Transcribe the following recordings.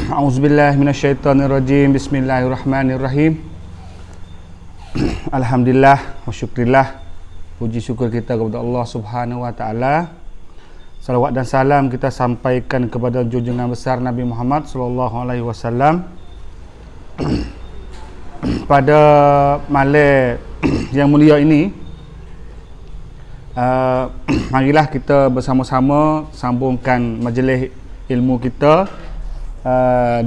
A'udzubillahi minasyaitonirrajim. Bismillahirrahmanirrahim. Alhamdulillah wa syukrillah. Puji syukur kita kepada Allah Subhanahu wa taala. Salawat dan salam kita sampaikan kepada junjungan besar Nabi Muhammad sallallahu alaihi wasallam. Pada malam yang mulia ini, marilah kita bersama-sama sambungkan majlis ilmu kita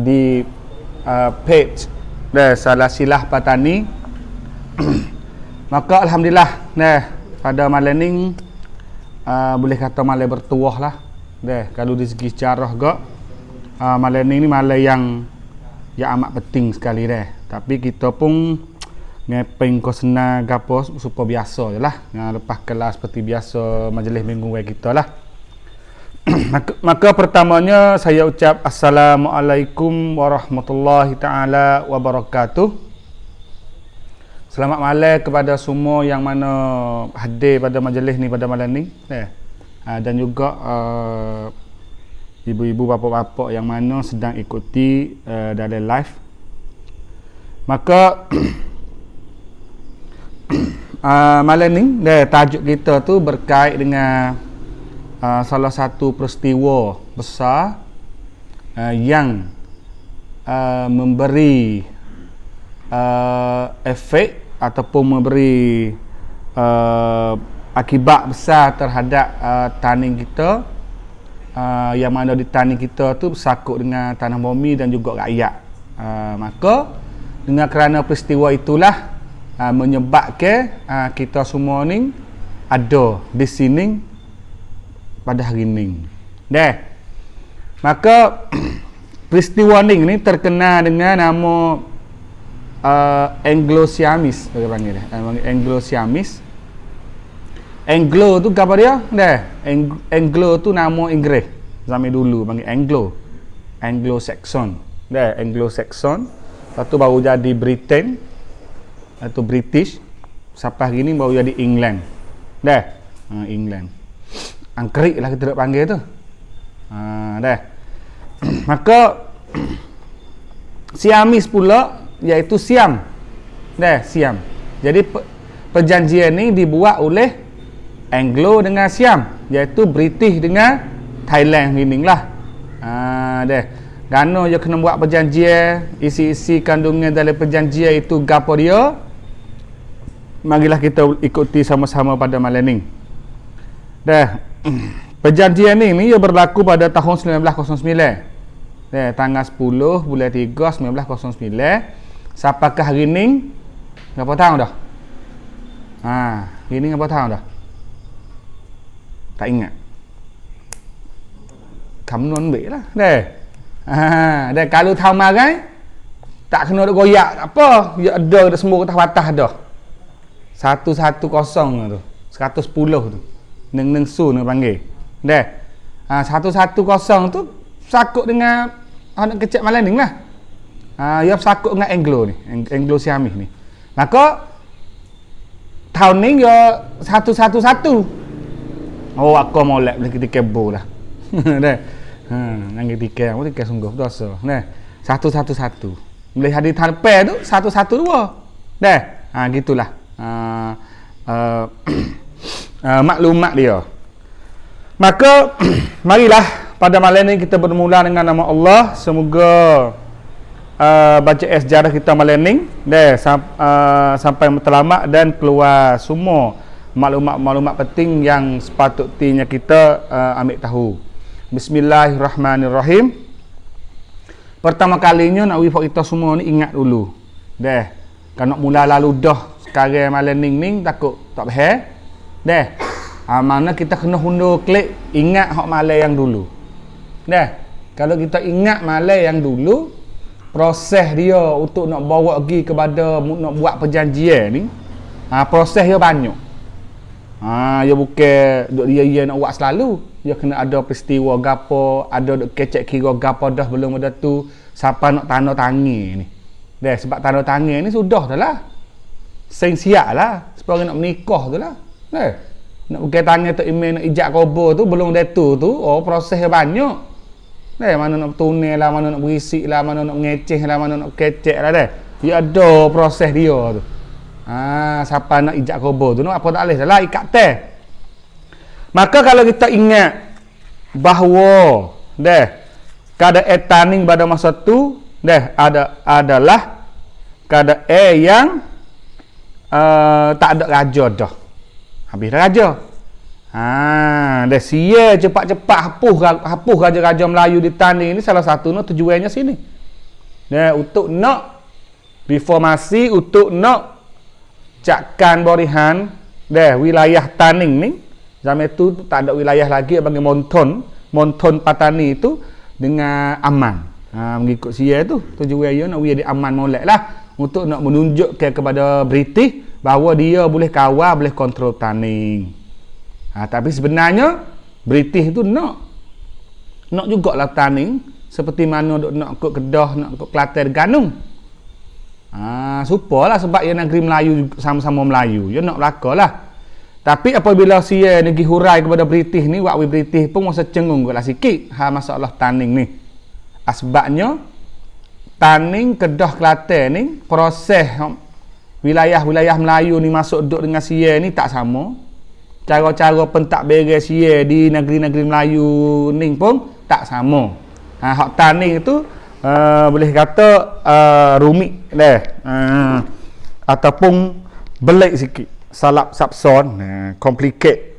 di page Salasilah Patani. Maka alhamdulillah pada malam ni boleh kata malam bertuah lah. Kalau di segi sejarah gak, malam ni malam yang amat penting sekali Tapi kita pun ngepeng ko senang gapo supaya biasa je lah. Lepas kelas seperti biasa majlis minggu kita lah. Maka pertamanya saya ucap Assalamualaikum warahmatullahi ta'ala wabarakatuh. Selamat malam kepada semua yang mana hadir pada majlis ni pada malam ni, dan juga ibu-ibu, bapa-bapa yang mana sedang ikuti dalam live. Maka malam ni tajuk kita tu berkait dengan salah satu peristiwa besar yang memberi efek ataupun memberi akibat besar terhadap tani kita, yang mana di tani kita tu bersangkut dengan tanah bumi dan juga rakyat. Maka dengan kerana peristiwa itulah menyebabkan kita semua ni ada di sini pada hari ni. Maka peristiwa ni terkenal dengan nama Anglo-Siamis, bagi panggil Anglo-Siamis. Anglo tu apa dia? Anglo tu nama Inggeris zaman dulu, panggil Anglo-Saxon. Anglo-Saxon. Lepas tu baru jadi Britain atau British. Sampai hari ni baru jadi England. England. Angkerik lah kita nak panggil tu. Maka Siamis pula, iaitu Siam. Siam. Jadi perjanjian ni dibuat oleh Anglo dengan Siam, iaitu British dengan Thailand meaning lah. Gano je kena buat perjanjian, isi-isi kandungan dalam perjanjian itu gapo dia. Marilah kita ikuti sama-sama pada malam ni. Perjanjian ni ia berlaku pada tahun 1909. Tanggal 10 bulan 3 1909 sampai ke hari ni berapa tahun dah? Hari ni berapa tahun dah? Tak ingat. Kamu ambil lah. Kalau tahun marai tak kena nak goyak tak apa. Ya ada dah semua atas batas dah. 110 tu. 110 tu. Neng su nak panggil. 110 tu sakut dengan anak kecil malam ni lah. Ia sakut dengan Anglo ni, Anglo-Siamis ni. Maka tahun ni ya 111. Oh, aku mau lek beli tiket bo lah. Nang tiket, aku tiket sungguh dosa. 111. Boleh hadir tahun lepas tu 112. Gitulah. Maklumat dia. Maka marilah pada malam ni kita bermula dengan nama Allah. Semoga baca sejarah kita malam ni sampai matlamat dan keluar semua maklumat-maklumat penting yang sepatutnya kita ambil tahu. Bismillahirrahmanirrahim. Pertama kalinya nak wifak kita semua ni ingat dulu. Kalau nak mula lalu dah sekarang malam ni takut tak faham. Mana kita kena hundur klik ingat hak malam yang dulu. Kalau kita ingat malam yang dulu, proses dia untuk nak bawa pergi kepada nak buat perjanjian ni, Proses dia banyak. Dia bukan duk dia nak buat selalu. Dia kena ada peristiwa gapo, ada duk kecek kira gapo dah belum ada tu siapa nak tanda tangan ni. Sebab tanda tangan ni sudah dah lah. Sing siap lah. Sebab nak menikah tu lah. Nak pakai tangan tu email nak ijak kubur tu belum ada tu. Proses dia banyak. Mana nak tunai lah, mana nak berisik lah, mana nak mengeceh lah, mana nak kecek lah dia ada proses dia tu. Siapa nak ijak kubur tu apa tak boleh dah lah ikat teh. Maka kalau kita ingat bahawa keadaan taning pada masa tu adalah keadaan yang tak ada raja dah. Habis dah raja. Sia cepat-cepat hapus raja-raja Melayu di taning ni, salah satu tujuannya sini. Untuk nak reformasi, untuk nak cakkan borihan wilayah taning ni. Zaman itu tak ada wilayah lagi bagi monton patani itu dengan aman. Mengikut sia tu tujuan nak dia aman molek lah, untuk nak menunjukkan kepada British bahawa dia boleh kawal, boleh kontrol taning. Tapi sebenarnya British tu nak jugalah taning seperti mana nak ikut Kedah, nak ikut Kelantan, Ganung. Supalah sebab dia negeri Melayu, sama-sama Melayu, dia nak belakalah. Tapi apabila sia negeri hurai kepada British ni, wakwi British pun masa cengung lah sikit masalah taning ni. Sebabnya taning Kedah, Kelantan ni proses wilayah-wilayah Melayu ni masuk duduk dengan sia ni tak sama. Cara-cara pentadbiran sia di negeri-negeri Melayu ni pun tak sama. Hak taning tu boleh kata rumit ataupun belik sikit, salap sapson, complicate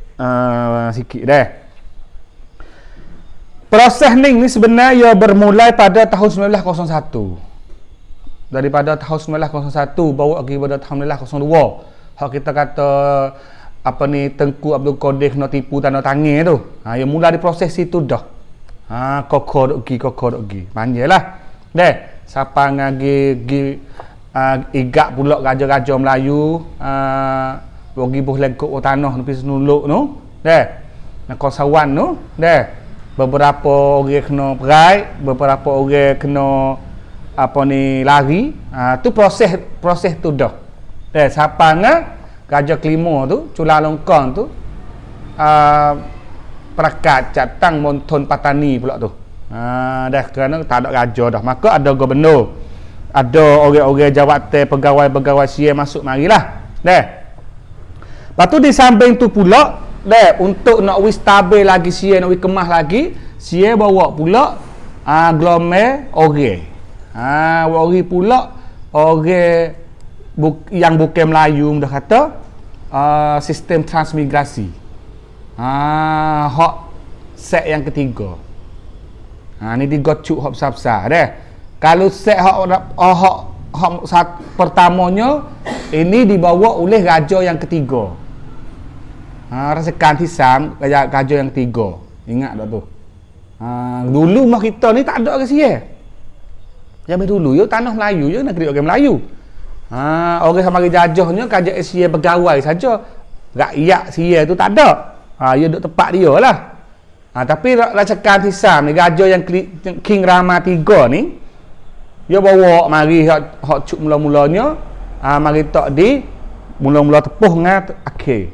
sikit Proses ni sebenarnya bermulai pada tahun 1901. Daripada tahun 1901 bawa pergi pada tahun 1902. Hak kita kata Tengku Abdul Qadir kena tipu tanda tangan tu. Yang mula di proses itu dah. Kokor dok gi. Panjanglah. Siapa ngagi igak pula raja-raja Melayu bagi buh lengkuk tanah nepi senuluk tu. Nak Sawan tu. Beberapa orang kena perai, beberapa orang kena lari. Tu proses tu dah. Siapa Raja kelima tu, Chulalongkorn tu perakat catang monton patani pula tu. Kerana tak ada raja dah. Maka ada gubernur, ada orang-orang jawatan, pegawai-pegawai sia masuk marilah. Lepas tu di samping tu pula, untuk nak wis stabil lagi sia, nak wis kemah lagi, sia bawa pula glomer orang. Orang pula orang yang bukan Melayu dah kata sistem transmigrasi. Hak set yang ketiga. Ni digocuk hak besar-besar Kalau set hak pertamanya ini dibawa oleh raja yang ketiga. Rasakan Hisam raja yang ketiga. Ingat tak tu? Dulu mah kita ni tak ada ke sia. Zaman dulu yo tanah Melayu yo negeri orang Melayu. Orang sama jajahnya kerajaan sia pegawai saja. Rakyat sia tu tak ada. Dia duduk tempat dia lah. Tapi rasakan Hisam ni raja yang King Rama III ni, dia bawa mari hak cuk mula-mulanya, mari tak di mula-mula tepuh dengan akhir.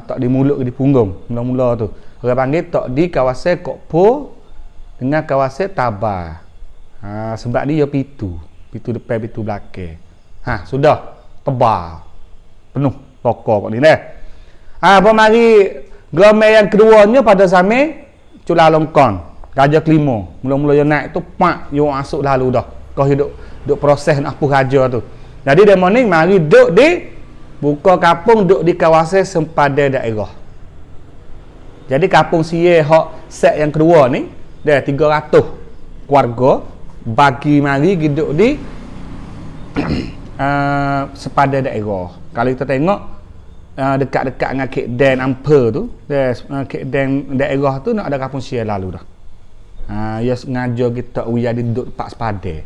Tak di mulut ke di punggung mula-mula tu. Orang panggil tak di kawasan Kokpo dengan kawasan Tabah. Sebab dia pitu depan, pitu belakang. Sudah tebal penuh pokok ni apa mari gelombang yang keduanya pada zaman Chulalongkorn, raja kelima. Mula-mula dia naik tu dia masuk lalu dah. Kau hidup proses nak hapus raja tu. Jadi dia mari duduk di buka kampung, duduk di kawasan sempadan daerah. Jadi kampung sia hak set yang kedua ni 300 keluarga bagi mari duduk di sepadan daerah. Kalau kita tengok dekat-dekat dengan Kek Dan Ampel tu, Kek Dan daerah tu nak ada kampung sia lalu dah. Dia sengaja kita jadi duduk tempat sepadan.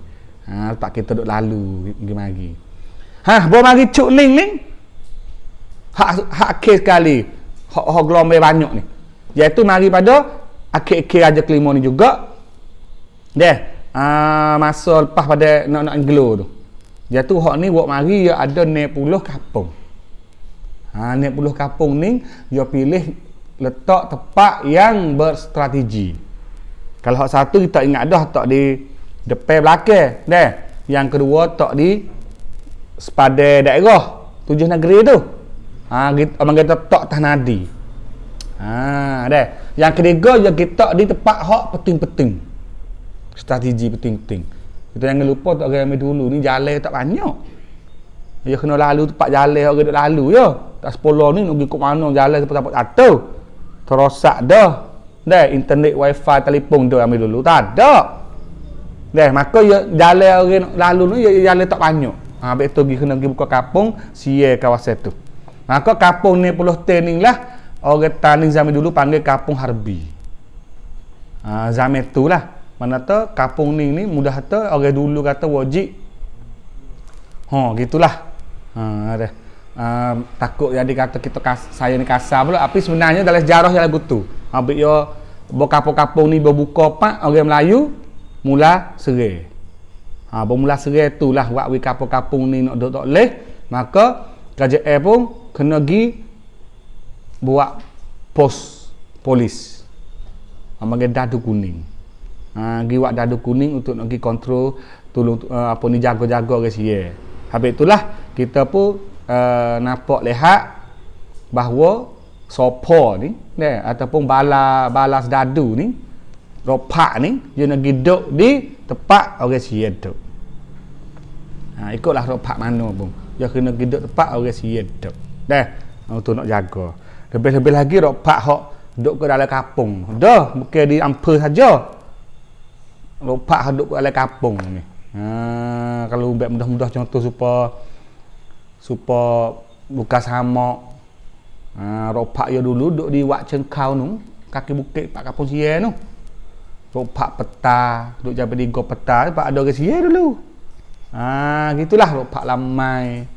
Lepas kita duduk lalu pergi mari. Bawa mari cuk ling ni. hak akhir sekali hak gelombang banyak ni, iaitu mari pada akhir-akhir Raja kelima ni juga masa lepas pada nak Anglo tu, iaitu hak ni buat mari dia ada 60 kampung. 60 kampung ni dia pilih letak tempat yang berstrategi. Kalau hak satu kita ingat dah tak di depan belakang yang kedua tak di sepadan daerah 7 negeri tu. Orang kata tak atas nadi. Yang ketiga je kita di tempat hak penting-penting. Strategi penting-penting. Kita jangan lupa tak ramai dulu ni jalan tak banyak. Dia kena lalu tempat jalan orang duk lalu ya. Tak sepuluh ni nak pergi ke mana jalan tempat satu. Terosak dah. Internet, wifi, telefon tu ambil dulu. Tak ada. Maka jalan orang lalu ni jalan tak banyak. Habis tu kena pergi buka kampung, siar kawasan tu. Maka kampung ni 10 ten ni lah orang tani zaman dulu panggil kampung harbi. Zaman tu lah. Mana tu kampung ni mudah tu orang dulu kata wajib. Gitulah. Takut jadi kata kita saya ni kasar pula, tapi sebenarnya dalam sejarah jalan betul. Habis yo kampung-kampung ni berbuka pak orang Melayu mula serai. Bermula serai itulah buat kampung-kampung ni nak duduk tak leh, maka kerajaan pun kena pergi buat pos polis. Panggil dadu kuning. Pergi buat dadu kuning untuk nak pergi kontrol tolong jaga-jaga orang sia. Habis itulah kita pun nampak lihat bahawa sopo ni ataupun balas dadu ni ropak ni dia nak duduk di tempat orang sia duduk. Ikutlah ropak mana pun dia kena duduk tempat orang sia duduk untuk nak jaga. Lebih-lebih lagi ropak hok duduk ke dalam kampung dah, bukan di ampel saja. Ropak duduk ke dalam kampung ni. Kalau mudah-mudah contoh supaya buka sama ropak ya dulu duduk di Wak Cengkau tu, kaki bukit pak kampung sia tu. Ropak peta, duduk jabat di go peta pak ada orang sia dulu. Gitulah ropak lamai.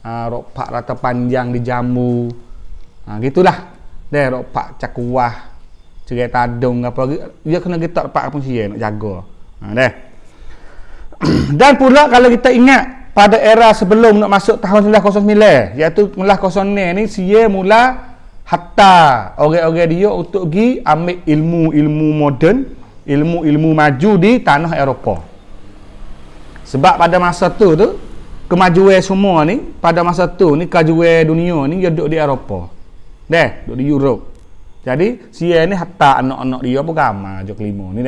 Ropak rata panjang di jambu. Gitulah. Ropak cakuah, cerai tadung apa dia kena kita pak kampung sia nak jaga. Dan pula kalau kita ingat pada era sebelum nak masuk tahun 1909 iaitu 1906 ni sia mula hatta orang-orang dia untuk pergi ambil ilmu-ilmu moden, ilmu-ilmu maju di tanah Eropah. Sebab pada masa tu kemajuan semua ni pada masa tu ni kemajuan dunia ni dia duduk di Eropah. Duduk di Europe. Jadi sia ni hatta anak-anak dia pun ramai je kelima ni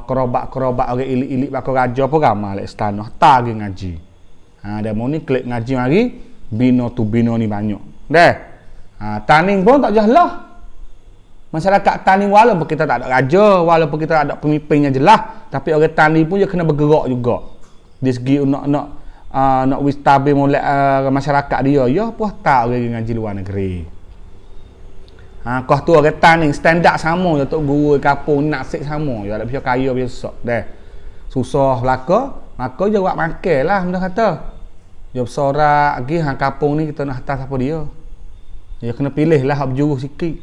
kerobak-kerobak orang ilik-ilik bakal raja pun ramai lek istana hatta pergi ngaji. Demo ni klik ngaji mari bina tu bina ni banyak. Taning pun tak jelas. Masyarakat tani walaupun kita tak ada raja, walaupun kita ada pemimpinnya jelas, tapi orang tani pun dia kena bergerak juga. Dari segi nak wistabil molek masyarakat dia, ya puas tak orang ngaji luar negeri. Kau tu orang tani standard sama je tok guru kampung nasib sama je, ada bisa kaya biasa susah belaka, maka dia buat makan lah benda kata. Dia bersorak lagi kampung ni kita nak hantar siapa dia. Dia kena pilih lah hak berjuru sikit.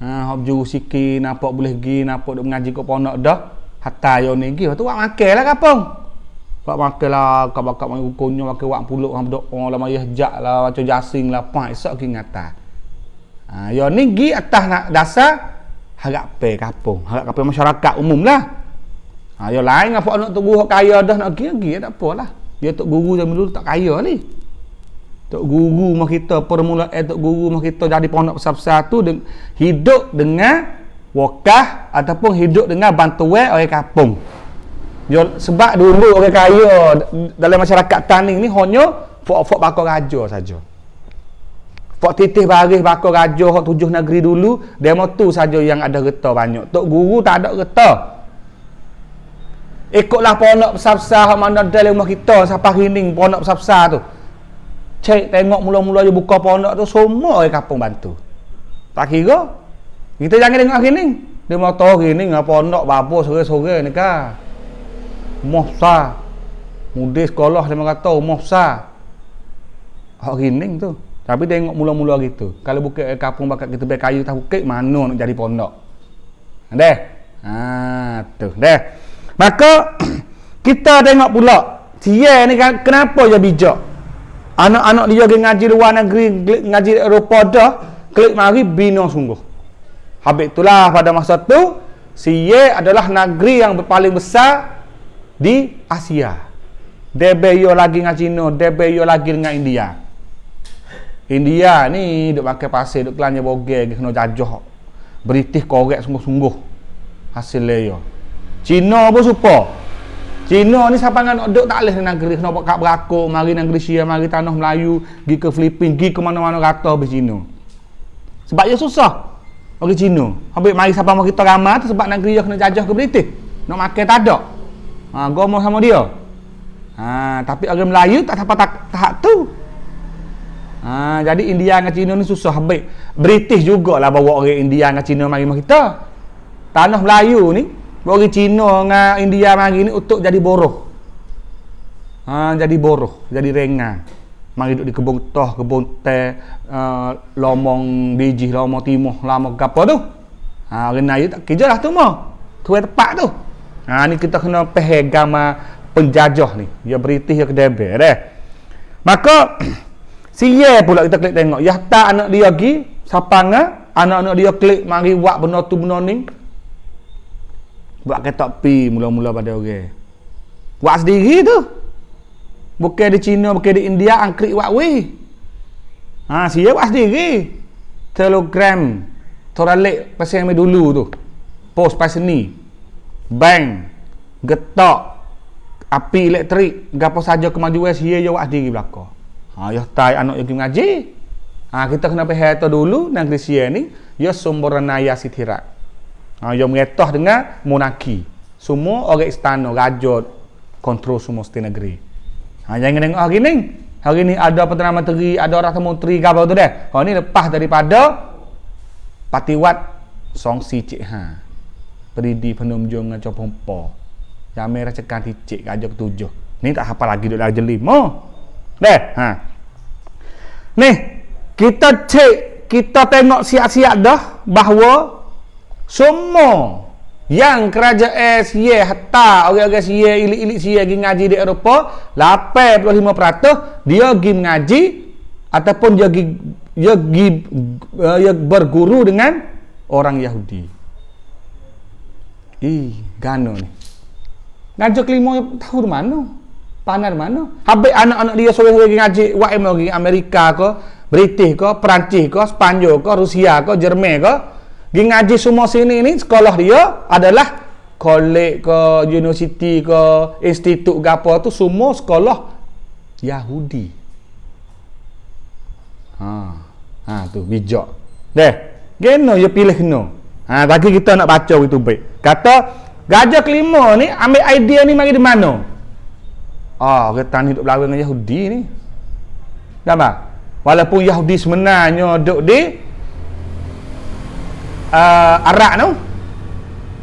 Hak berjuru sikit nampak boleh pergi, nampak duk mengaji kat pondok dah. Hatta yo ni pergi, tu buat makan lah kampung. Buat makan lah, kak-kak main rukunnya makan wak puluk hang berdoa lah mayah jak lah, baca jasing lah, pak esok pergi ngatas. Yo ni pergi atas nak dasar harap pe kampung, harap kampung masyarakat umum lah. Yo lain apa nak tok guru kaya dah nak pergi tak apalah. Dia tok guru zaman dulu tak kaya ni. Tok guru mah kita permulaan tok guru mah kita jadi pondok besar-besar tu hidup dengan wakaf ataupun hidup dengan bantuan orang kampung. Yo sebab dulu orang kaya dalam masyarakat tani ni hanya fok-fok bakal raja saja. Fok titih baris bakal raja hak 7 negeri dulu, demo tu saja yang ada getah banyak. Tok guru tak ada getah. Ikutlah pondok besar-besar hak mana dalam rumah kita sampai hining pondok besar-besar tu. Cek tengok mula-mula je buka pondok tu semua orang kampung bantu. Tak kira kita jangan tengok hining. Dia mau tahu hining apa pondok babo sore-sore ni ka. Umah besar. Murid sekolah dia kata umah besar. Hak hining tu. Tapi tengok mula-mula gitu. Kalau bukit kampung bakat kita beli kayu tahu bukit, mana nak jadi pondok. Deh. Tu. Deh. Maka kita tengok pula dia ni kan kenapa dia bijak? Anak-anak dia pergi ngaji luar negeri, ngaji Eropah dah, klik mari bina sungguh. Habis itulah pada masa tu Siye adalah negeri yang paling besar di Asia. Debeyo lagi dengan Cina, debeyo lagi dengan India. India ni duk pakai pasir, duk kelanya bogel, kena jajah. British korek sungguh-sungguh. Hasil dia. Cina pun supa. Cina ni siapa nak duk tak leh negeri, kena buat kat berakuk, mari negeri Sia, mari tanah Melayu, pergi ke Filipin, pergi ke mana-mana rata habis Cina. Sebab dia susah. Orang Cina. Habis mari siapa mau kita ramai tu sebab negeri dia kena jajah ke British. Nak makan tak ada. Gomo sama dia. Tapi orang Melayu tak sampai tahap tu. Jadi India dengan Cina ni susah. Habis British jugalah bawa orang India dengan Cina mari sama kita. Tanah Melayu ni orang Cina dengan India mari ni untuk jadi boroh. Jadi boroh, jadi rengan. Mari duduk di kebun toh, kebun teh, lomong biji, lomong timah, lomong apa tu. Orang Melayu tak kerja lah tu mah. Tu tepat tu. Ni kita kena pegang penjajah ni. Dia British, dia kedebel deh. Maka Siye pula kita klik tengok. Ya tak anak dia pergi, siapa anak-anak dia klik mari buat benda tu benda ni. Buat ketok pi mula-mula pada orang. Buat sendiri tu. Bukan di Cina, bukan di India, angkrik buat weh. Siye buat sendiri. Telegram, toralik pasal yang dulu tu. Post pasal ni. Bank, getok, api elektrik, gapo saja kemajuan siye je buat sendiri belaka. Ya tai anak yang pergi mengaji. Kita kena faham tu dulu negeri Sia ni ya sumber naya sitirat. Yang mengetah dengan monarki. Semua orang istana, raja kontrol semua setiap negeri. Jangan tengok hari ni. Hari ni ada Perdana Menteri, ada Rata Menteri ke apa tu dah. Hari ni lepas daripada Patiwat Songsi Cik Peridi Penumjung dengan Copompo. Yang merah cekan ticik raja ketujuh. Ni tak apa lagi duduk raja lima. Deh. Ni kita cek, kita tengok siap-siap dah bahawa semua yang kerajaan Sia hatta orang-orang Sia, ilik-ilik Sia pergi ngaji di Eropah, 85% dia pergi mengaji ataupun dia berguru dengan orang Yahudi. Gano ni. Ngaji kelima tahu di mana? Panar mana? Habis anak-anak dia suruh pergi ngaji YM pergi Amerika ke, British ke, Perancis ke, Sepanyol ke, Rusia ke, Jerman ke. Pergi ngaji semua sini ni sekolah dia adalah kolej ke, universiti ke, institut ke apa tu semua sekolah Yahudi. Tu bijak. Deh, geno dia pilih kena. Bagi kita nak baca itu baik. Kata gajah kelima ni ambil idea ni mari di mana? Kita ni hidup berlawan dengan Yahudi ni. Nampak? Walaupun Yahudi sebenarnya duduk di Arab tu,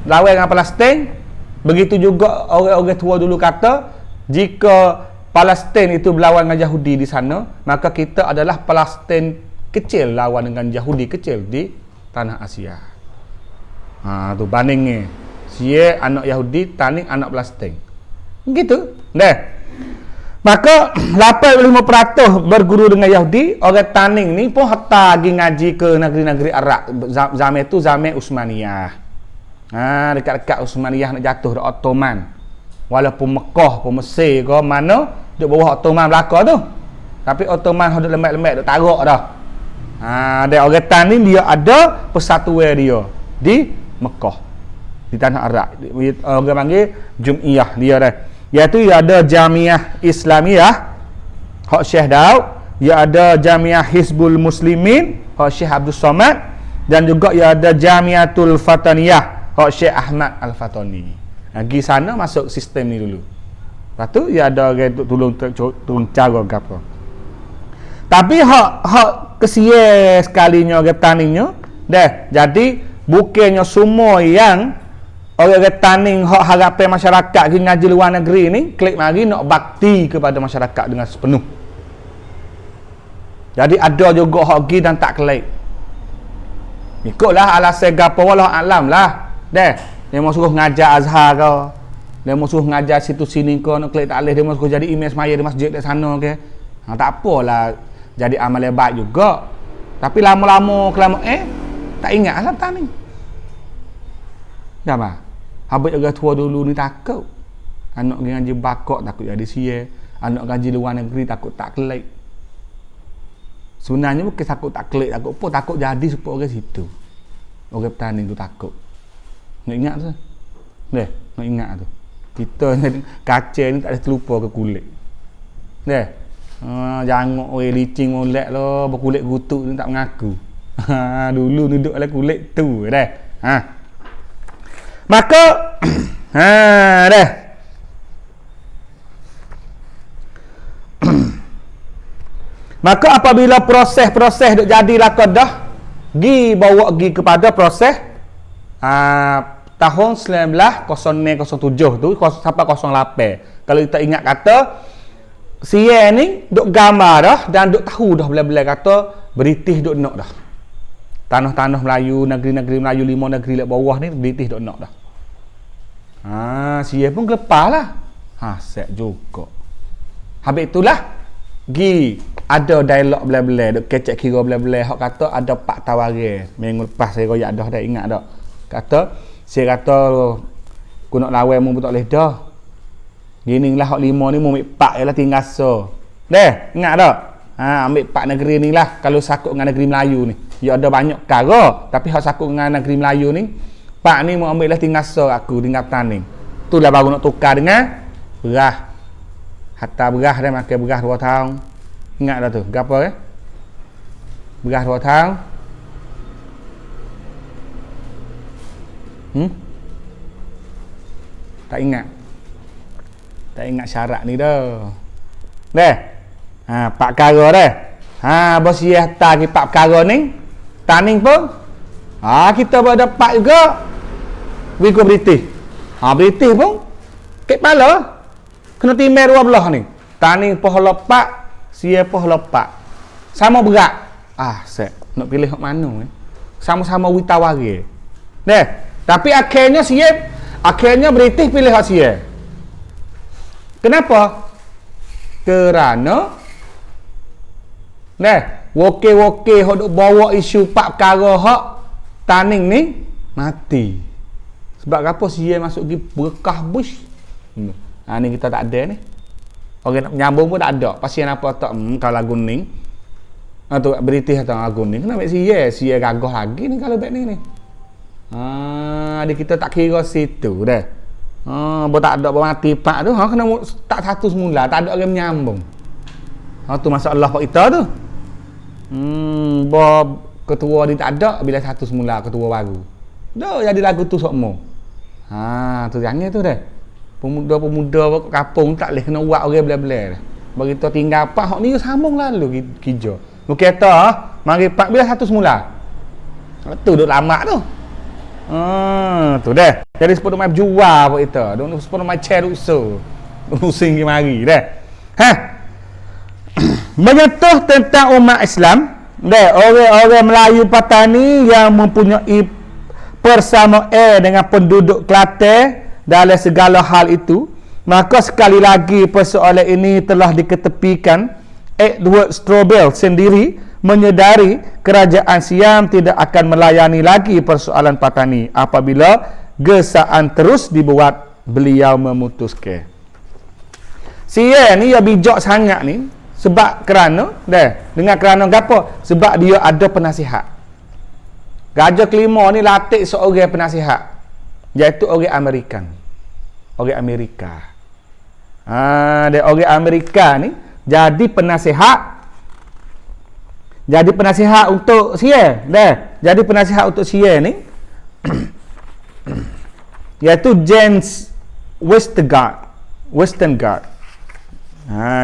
lawan dengan Palestin. Begitu juga orang-orang tua dulu kata, jika Palestin itu berlawan dengan Yahudi di sana, maka kita adalah Palestin kecil lawan dengan Yahudi kecil di tanah Asia. Tu bandingnya. Sia anak Yahudi tanding anak Palestin. Gitu. Dah. Maka 85% berguru dengan Yahudi. Orang tanding ni pun hatta pergi ngaji ke negeri-negeri Arab. Zaman itu zaman Utsmaniyah. Dekat-dekat Utsmaniyah nak jatuh dah Ottoman. Walaupun Mekah pun Mesir ke mana duk bawah Ottoman belaka tu. Tapi Ottoman duk lembek-lembek duk tarak dah. Ada orang tanding dia ada persatuan dia di Mekah, di tanah Arab. Orang panggil Jum'iyah dia dah. Iaitu ada Jamiah Islamiyah hak Syekh Daud, ada Jamiah Hizbul Muslimin hak Syekh Abdul Somad, dan juga ada Jamiatul Fataniyah hak Syekh Ahmad Al-Fatani. Pergi sana masuk sistem ni dulu. Lepas tu ada orang tolong cara gapo. Tapi hak kesia sekalinya orang taninya dah. Jadi bukannya semua yang orang tanding hak harapan masyarakat pergi ngaji luar negeri ni klik mari nak bakti kepada masyarakat dengan sepenuh. Jadi ada juga hak gi dan tak kelek. Ikutlah alasan gapo wallah alam lah. Dia mau suruh ngajar Azhar ke. Dia mau suruh ngajar situ sini ke nak kelek tak leh, dia mau suruh jadi imam semaya di masjid di sana ke. Tak apalah jadi amal yang baik juga. Tapi lama-lama tak ingat lah tani. Dah bah. Habis juga tua dulu ni takut. Anak ngaji bakok takut jadi sia. Anak ngaji luar negeri takut tak kelek. Sebenarnya bukan takut tak kelek, takut apa? Takut jadi supaya orang situ. Orang petani tu takut. Nak ingat tu. Nak ingat tu. Kita kaca ni tak ada terlupa ke kulit. Jangan orang licin molek lah, berkulit gutuk ni tak mengaku. Dulu duduk dalam kulit tu Maka Maka apabila proses-proses duk jadilah qadah, bawa kepada proses tahun 1907 tu sampai 08. Kalau kita ingat kata Sia ni duk gambar dah dan duk tahu dah bila-bila kata British duk nak dah. Tanah-tanah Melayu, negeri-negeri Melayu 5 negeri lek bawah ni British duk nak dah. Sia pun gelepah lah. Set juga. Habis itulah ada dialog bila-bila duk kecek kira bila-bila hak kata ada Pak Tawari. Minggu lepas saya royak dah ingat dak. Kata saya kata aku nak lawan mu tak boleh dah. Gini lah hak 5 ni mu ambil pak ialah tinggal so. Ingat tak? Ambil pak negeri ni lah kalau sakut dengan negeri Melayu ni. Ya ada banyak perkara, tapi hak sakut dengan negeri Melayu ni, pak ni mu ambil lah tinggal so aku tinggal petani. Itulah baru nak tukar dengan berah. Hatta berah dia makan berah 2 tahun. Ingat dah tu. Gapo berah 2 tahun. Tak ingat syarat ni dah. Pak perkara dah. Bos dia hantar pergi pak perkara ni. Taning pun. Kita pun ada pak juga. Wiku British. British pun. Kek pala. Kena timai 2 belah ni. Taning pun pak. Sia pun pak. Sama berat. Set. Nak pilih hak mana ni? Sama-sama witawari. Tapi akhirnya British pilih hak sia. Kenapa? Kerana Woke hok duk bawa isu pak perkara hak taning ni mati. Sebab apa sia masuk pergi berkah Bush. Ni kita tak ada ni. Orang nak menyambung pun tak ada. Pasien apa tak kalau lagu ni. Tu British atau lagu ni. Kenapa sia gagah lagi ni kalau baik ni. Kita tak kira situ dah. Tak ada mati pak tu, kena tak satu semula, tak ada orang menyambung. Tu masalah pak kita tu. Ketua dia tak ada bila satu semula ketua baru. Dah jadi lagu tu sokmo. Tu jangan tu dah. Pemuda-pemuda kampung tak boleh kena buat orang belah-belah dah. Bagi tu tinggal pak hok ni sambung lalu kerja. Mu kata mari pak bila satu semula. Tu duk lama tu. Tu dah. Jadi sepuluh mai berjual apa kita. Duk sepuluh mai cer usul. Pusing mari dah. Menyentuh tentang umat Islam, orang-orang Melayu Patani yang mempunyai persamaan dengan penduduk Kelantan dalam segala hal itu, maka sekali lagi persoalan ini telah diketepikan. Edward Strobel sendiri menyedari kerajaan Siam tidak akan melayani lagi persoalan Patani apabila gesaan terus dibuat. Beliau memutuskan Siam ni ya bijak sangat ni sebab kerana dengan kerana gapo? Sebab dia ada penasihat. Raja kelima ni latih seorang penasihat, iaitu orang Amerika. Dia orang Amerika ni jadi penasihat untuk Sia. Jadi penasihat untuk Sia ni iaitu James Westengard.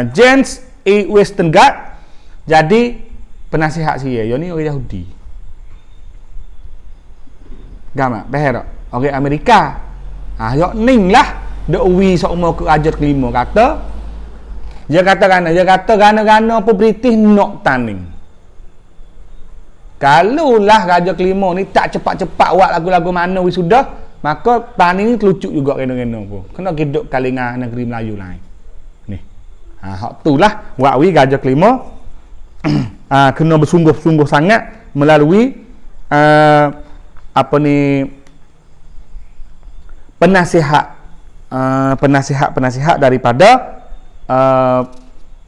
James Westengard jadi penasihat Sia. Dia ni orang Yahudi. Gama, behera. Orang Amerika. Yok ning lah dok wi sok umur ke raja kelima kata. Dia kata gana apa British nak taning. Kalulah Raja Kelima ni tak cepat-cepat buat lagu-lagu mana wisuda, maka tani ni terlucut juga kena-kena pun. Kena hidup kalingan negeri Melayu lain. Ni. Hak tulah buat Raja Kelima kena bersungguh-sungguh sangat melalui penasihat daripada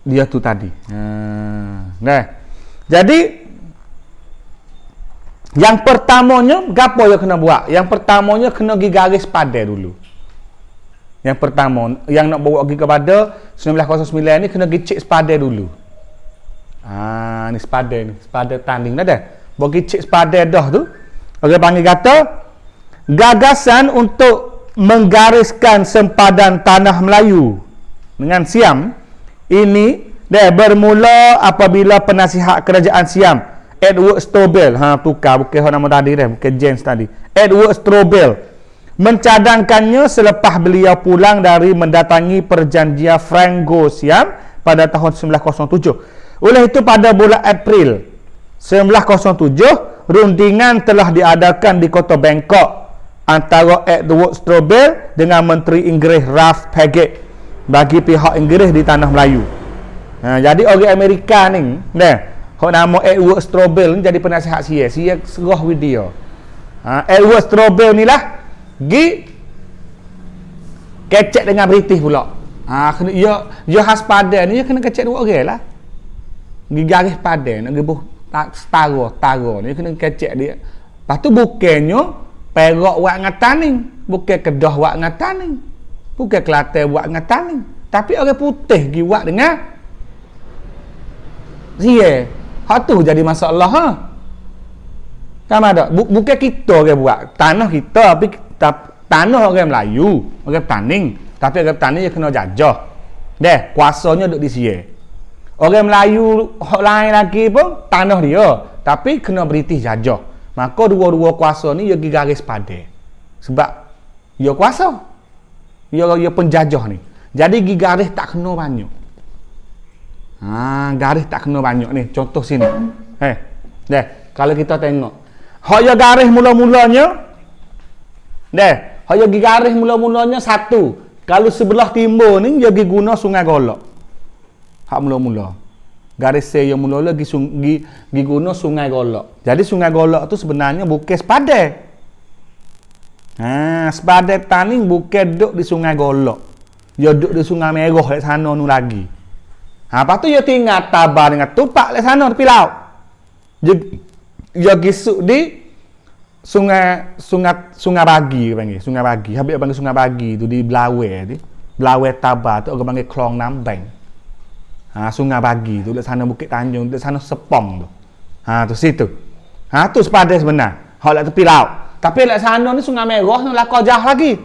dia tu tadi. Nah. Jadi yang pertamanya gapo yang kena buat? Yang pertamanya kena pergi garis padan dulu. Yang pertama yang nak bawa pergi kepada 1909 ni kena pergi cek sepadan dulu. Ni sepadan ni, sepadan tanding dah. Bagi cek sepadan dah tu. Orang panggil kata gagasan untuk menggariskan sempadan tanah Melayu dengan Siam ini bermula apabila penasihat kerajaan Siam Edward Strobel, bukan nama tadi dah, bukan James tadi. Edward Strobel mencadangkannya selepas beliau pulang dari mendatangi perjanjian Franco-Siam pada tahun 1907. Oleh itu pada bulan April 1907, rundingan telah diadakan di kota Bangkok antara Edward Strobel dengan Menteri Inggeris Ralph Paget bagi pihak Inggeris di tanah Melayu. Jadi orang Amerika ni, hok nama Edward Strobel ni jadi penasihat Sia serah with dia. Edward Strobel ni lah gi kecek dengan British pula. Kena dia khas padan ni dia kena kecek dua orang lah. Gi garis padan nak gebuh setara ni kena kecek dia. Lepas tu bukannya Perak buat ngatan ni, bukan Kedah buat ngatan ni, bukan Kelantan buat ngatan ni, tapi orang putih gi buat dengan Sia. Hak tu jadi masalah Kan ada? Bukan kita orang buat. Tanah kita tapi tanah orang Melayu, orang Petaning. Tapi orang Petaning dia kena jajah. Kuasanya duduk di sini. Orang Melayu hak lain lagi pun tanah dia, tapi kena British jajah. Maka dua-dua kuasa ni dia pergi garis padan. Sebab dia kuasa. Dia penjajah ni. Jadi pergi garis tak kena banyak. Garis tak kena banyak ni. Contoh sini. Kalau kita tengok. Hak dia garis mula-mulanya. Hak dia pergi garis mula-mulanya satu. Kalau sebelah timur ni dia pergi guna Sungai Golok. Hak mula-mula. Garis saya mula-mula pergi guna Sungai Golok. Jadi Sungai Golok tu sebenarnya bukan sepadan. Sepadan Taning bukan duduk di Sungai Golok. Dia duduk di Sungai Merah di sana nu lagi. Lepas tu dia tinggal Tabah dengan Tupak di sana tepi laut. Dia gisuk di Sungai Bagi panggil. Sungai Bagi. Habis panggil Sungai Bagi tu di Belawai ni. Belawai Tabah tu orang panggil Klong Nambang. Sungai Bagi tu di sana Bukit Tanjung, di sana Sepong tu. Tu situ. Tu sepadan sebenar. Hak lak tepi laut. Tapi lak sana ni Sungai Merah ni lakar jah lagi.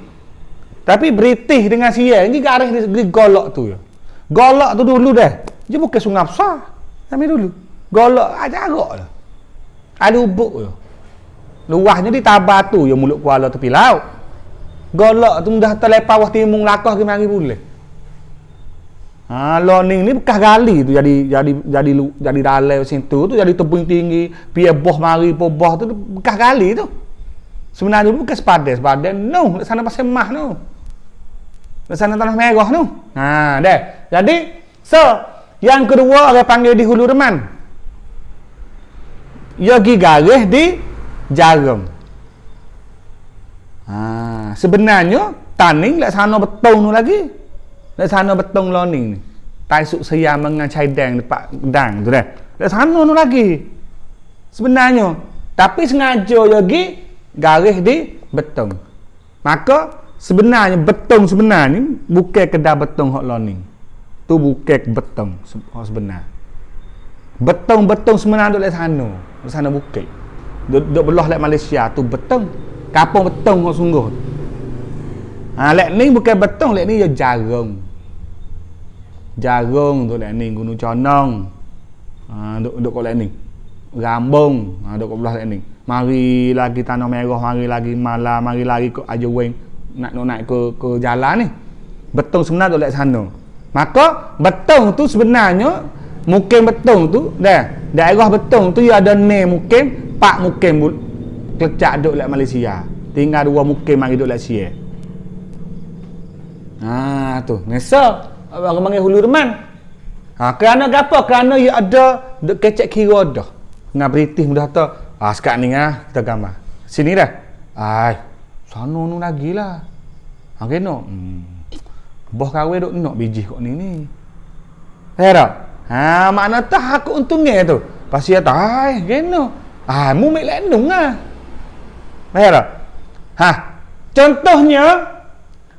Tapi British dengan Sia ni garis di Golok tu. Golok tu dulu dah. Dia bukan sungai besar. Sampai dulu. Golok jarak lah. Ada ubuk tu. Luahnya di Tabah tu yang mulut Kuala tepi laut. Golok tu dah terlepas bawah timung lakah ke mari boleh. Loning ni bekas gali tu jadi dalam situ tu jadi tebing tinggi, piye boh mari boh tu bekas gali tu. Sebenarnya dulu bukan sepadan no, di sana pasal mah no. Di sana tanah merah tu. Jadi yang kedua orang panggil di Hulu Reman. Dia pergi garis di Jarum. Sebenarnya Taning lek sana betong tu lagi. Lek sana betong Loning ni. Taisuk Siam dengan Caidang dekat Gedang tu dah. Lek sana tu lagi. Sebenarnya tapi sengaja dia pergi garis di betong. Maka sebenarnya betong sebenarnya bukan kedai betong hak Loning. Tu bukan betong hak sebenar. Betong sebenarnya duduk di sana. Di sana bukit. Duduk belah lek Malaysia tu betong. Kampung betong hak sungguh. Lek ni bukan betong, lek ni dia jagung. Jagung tu lek ni Gunung Conong. Duduk kat lek ni. Rambung, duduk kat belah lek ni. Mari lagi Tanah Merah, mari lagi Malam, mari lagi ke Ajaweng nak naik ke jalan ni. Betong sebenarnya duduk lek sana. Maka betong tu sebenarnya mungkin betong tu daerah Betong tu ya ada ne mukim, pak mukim kelecak duk dekat Malaysia. Tinggal 2 mukim mari duk dekat Sia. Tu, nesa orang panggil Hulu Reman. Kerana apa? Kerana ia ada duk kecek kira dah. Dengan British mudah tu. Sekarang ni kita gambar. Sini dah. Sana nu lagi lah. Kena. Boh kahwin duk nak biji kok ni. Tak? Makna tak aku untungnya tu. Pasti tak. Kena. Mu mek lendung lah. Tak? Contohnya,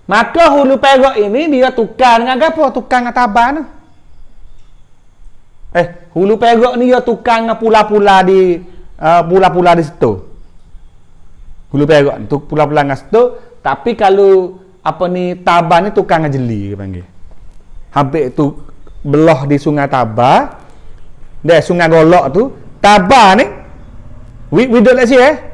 maka Hulu Perak ini dia tukar dengan apa? Tukar dengan Taban. Hulu Perak ni dia tukar dengan pula-pula di pula-pula di situ. Hulu Perak ni pula-pula dengan situ, tapi kalau apa ni Taban ni tukar dengan jeli dia panggil. Habis tu belah di Sungai Tabar. Sungai Golok tu, Tabar ni we duduk kat sini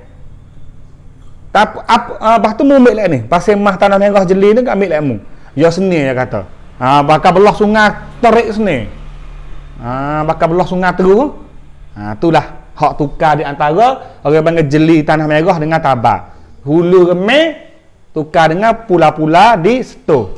lepas tu mu ambil lek ni. Pasal mah tanah merah jeli ni ambil lek mu. Ya seni dia kata. Bakal belah sungai terik seni. Bakal belah sungai terus. Itulah hak tukar di antara orang panggil jeli tanah merah dengan Tabar. Hulu Remeh tukar dengan pula-pula di situ.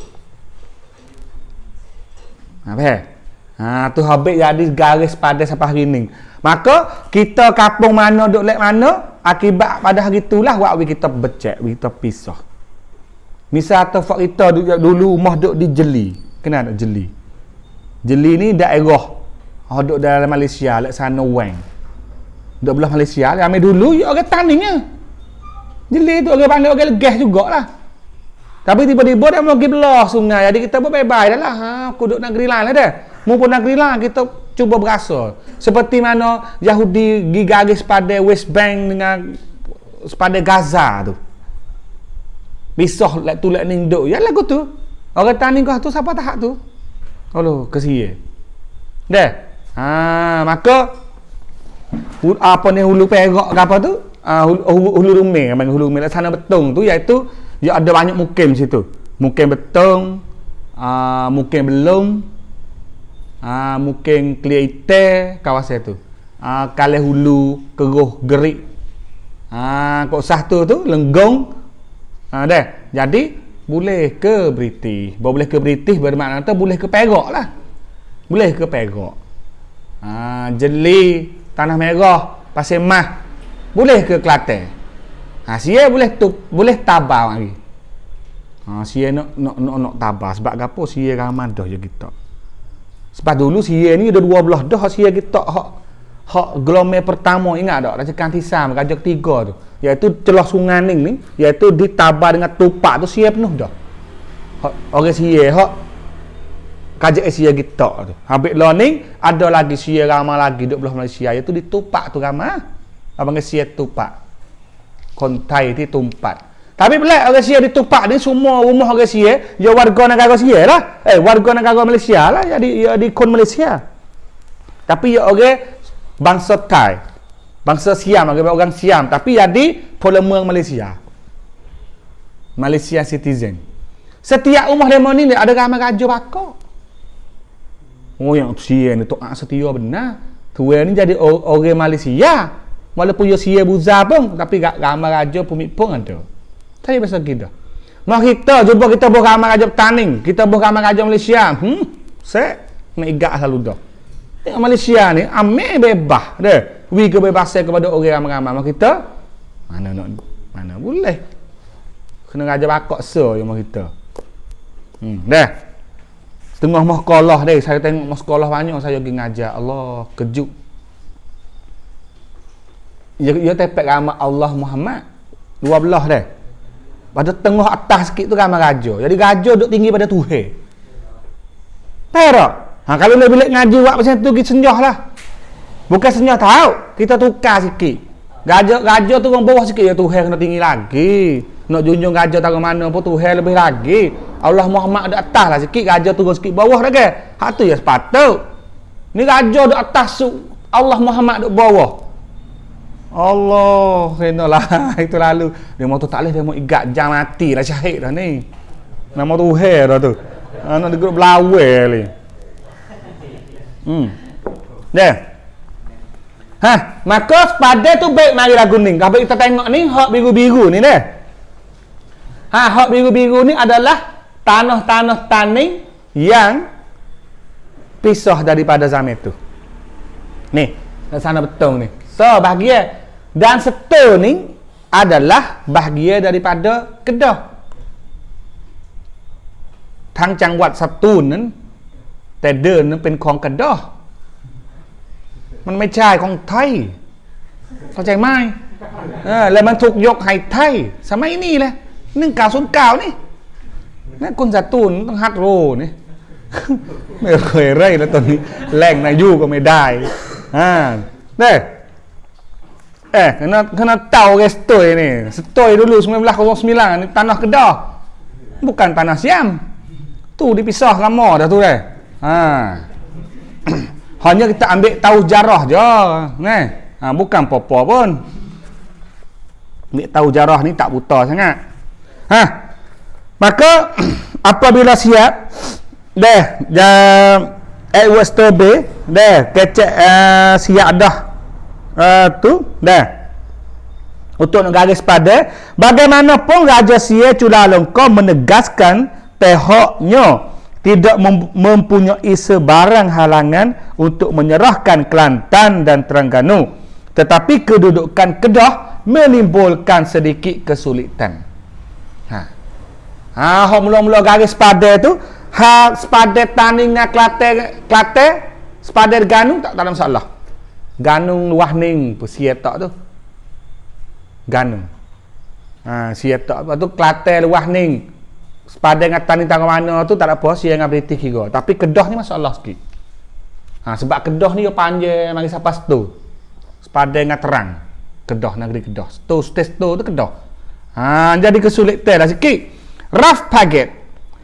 Tu habis jadi garis pada sampai hari ni. Maka kita kampung mana duk lek mana, akibat pada hari itulah wak kita becek, kita pisah. Misal atau fak kita dulu rumah duk di Jeli. Kenapa nak Jeli? Jeli ni daerah duk dalam Malaysia, lek sana Wang. Duk belah Malaysia, ambil dulu ya orang taningnya. Jeli tu orang panggil orang legah jugalah. Tapi tiba-tiba dia mau pergi belah sungai, jadi kita pun bye-bye dah lah. Aku duduk negeri lain lah dah. Mu pun negeri lain, kita cuba berasa. Seperti mana Yahudi gigaris pada West Bank dengan pada Gaza tu. Pisah lek tu lek ning duk. Ya lagu tu. Orang tani kau tu siapa tahap tu? Allah kesia. Dah. Maka apa ni Hulu Perak ke apa tu? Hulu Remeh, Hulu Remeh sana Betong tu, iaitu dia ada banyak mukim situ. Mukim Betong, mukim Belum, mukim Kliaite kawasan tu. Kalih Hulu, Keruh, Gerik. Kok sah tu Lenggong. Dah. Jadi boleh ke British. Boleh ke British bermakna tu boleh ke Perak lah. Boleh ke Perak. Jeli, Tanah Merah, Pasir Mas. Boleh ke Kelantan. Sia boleh Tabar lagi. Sia nak Tabar sebab gapo sia ramai dah je kita. Sebab dulu sia ni ada 12 dah sia kita hak gelombang pertama, ingat tak? Raja Kantisam, Raja ketiga tu, iaitu celah Sungai Ning ni, iaitu ditabar dengan tupak tu sia penuh dah. Orang sia hak kajak sia kita tu. Habis lah ni ada lagi sia ramai lagi duk belah Malaysia, iaitu ditupak tu ramai. Abang sia tupak. Kontai di tumpat. Tapi pelik orang sia ditupak ni semua rumah orang sia, dia warga negara sia lah. Warga negara Malaysia lah, jadi di kon Malaysia. Tapi dia orang bangsa Thai. Bangsa Siam, orang Siam, tapi jadi pulauan Malaysia. Malaysia citizen. Setiap rumah demo ni ada ramai raja bakar. Yang sia ni tok setia benar. Tua ni jadi orang Malaysia. Walaupun dia sia buza pun, tapi ramai raja pun ada. Tapi pasal kita. Mari kita cuba kita buat ramai raja Petaning, kita buat ramai raja Malaysia. Set nak igak selalu dah. Tengok Malaysia ni ambil bebas dah. Wi kebebasan kepada orang ramai-ramai. Mari kita mana boleh. Kena raja bakak so yang mari kita. Dah. Setengah sekolah deh, saya tengok sekolah banyak saya pergi ngajar. Allah, kejut. Dia tepek ramai Allah Muhammad 12 dah. Pada tengah atas sikit tu ramai raja. Jadi raja duduk tinggi pada Tuhan. Tak? Kalau nak bilik ngaji buat macam tu kita senyah lah. Bukan senyah tahu, kita tukar sikit. Raja tu orang bawah sikit ya, Tuhan kena tinggi lagi. Nak junjung raja tahu mana pun Tuhan lebih lagi. Allah Muhammad ada atas lah sikit, raja turun sikit bawah dah ke. Hak tu ya sepatut. Ni raja duduk atas Allah Muhammad duduk bawah. Allah, kenalah itu lalu. Dia mau tu tak boleh, dia mau igat jam mati lah syahid dah ni. Nama Tuhan dah tu. Nak duduk belawai ni. Dah. Maka sepadan tu baik mari lagu ni. Kalau kita tengok ni hak biru-biru ni deh. Hak biru-biru ni adalah tanah-tanah taning yang pisah daripada zaman tu. Ni, sana betul ni. So, bahagian dan setul ni adalah bahagian daripada Kedah. Tang Jangwat Satunนั้นแต่เดิมนั้นเป็นของกระดอมันไม่ใช่ของไทยเข้าใจไหมแล้วมันถูกยกให้ไทยสมัยนี้แหละ1909นี่นั่นคุณสตูนต้องฮัดโรนี่ ไม่เคยไร่แล้วตอนนี้แรงนายูก็ไม่ได้deh karena tahu guys stoi dulu 1909 ini tanah Kedah bukan tanah Siam tu dipisah lama dah tu deh hanya kita ambil tahu jarah je bukan apa-apa pun ambil tahu jarah ni tak buta sangat maka apabila siap Edward Strawberry kecek siap dah tu untuk nak garis pada bagaimanapun Raja Siap Chulalongkorn menegaskan pihaknya tidak mempunyai sebarang halangan untuk menyerahkan Kelantan dan Terengganu, tetapi kedudukan Kedah menimbulkan sedikit kesulitan. Hak mula-mula garis pada tu hak sepada tandingan Kelantan sepada Terengganu tak ada masalah. Ganung Wahning Siap tak tu Ganung Siap tak apa tu Kelantan Wahning sepada dengan tanding mana tu tak ada apa Siap dengan British juga, tapi Kedah ni masalah sikit sebab Kedah ni panjang mari siapa tu sepada dengan terang Kedah, negeri Kedah tu Kedah jadi kesulitan dah sikit. Ralph Paget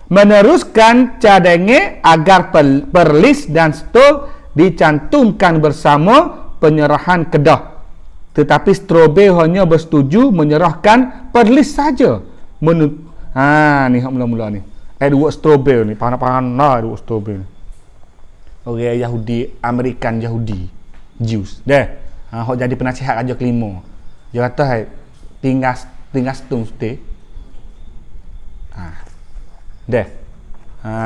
meneruskan cadangnya agar Perlis dan Stoll dicantumkan bersama penyerahan Kedah, tetapi Strawberry hanya bersetuju menyerahkan Perlis saja. Ni hak mula-mula ni Edward Strawberry ni panah-panah Edward Strawberry ni orang Yahudi American Yahudi Jews hak jadi penasihat Raja kelima. Dia kata tinggal setung stay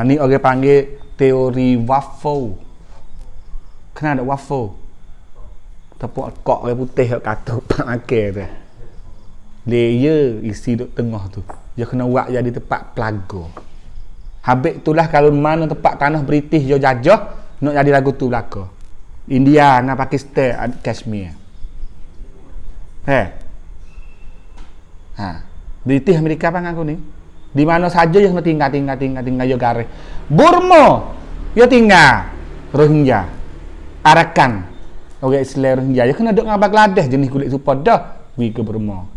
ni orang panggil teori waffle. Kenapa ada waffle? Tepuk kok orang putih kat katuk pak makan tu. Layer isi duk tengah tu. Dia kena buat jadi tempat pelaga. Habis itulah kalau mana tempat tanah British dia jajah, nak jadi lagu tu belaka. India, Pakistan, Kashmir. British Amerika apa ngaku ni? Di mana saja yang kena tinggal dia garis. Burma dia tinggal Rohingya. Arakan orang Islam Rohingya dia kena duduk dengan Bangladesh jenis kulit super dah we ke Burma.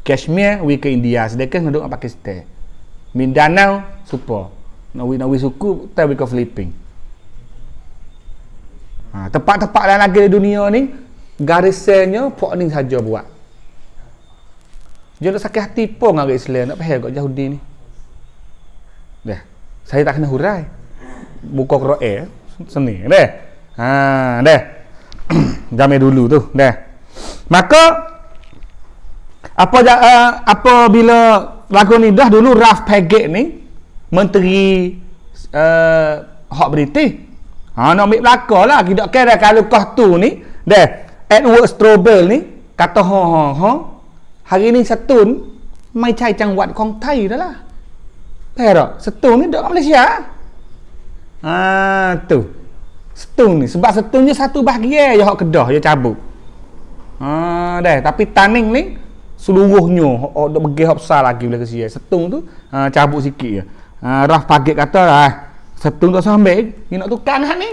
Kashmir we ke India, sedangkan kena duduk dengan Pakistan. Mindanao super Nawi suku tapi ke Filipina. Tempat-tempat lain lagi di dunia ni garisnya pok ni saja buat. Dia nak sakit hati pun dengan orang Islam nak faham kat Yahudi ni. Saya tak kena hurai. Buka Quran seni Jamai dulu tu maka apabila lagu ni dah dulu Ralph Paget ni menteri hak British nak ambil belakang lah tidak kira kalau kau tu ni Edward Strawberry ni kata hari ni Setun mai cai Jangwat Kong Thai dah lah Perak Setun ni duduk kat Malaysia tu Setun ni sebab Setun je satu bahagian je hak Kedah dia cabut tapi Taning ni seluruhnya duk pergi hak besar lagi boleh kesia Setun tu cabut sikit je Ralph Paget kata Setun tak sampai ni nak tukar hak ni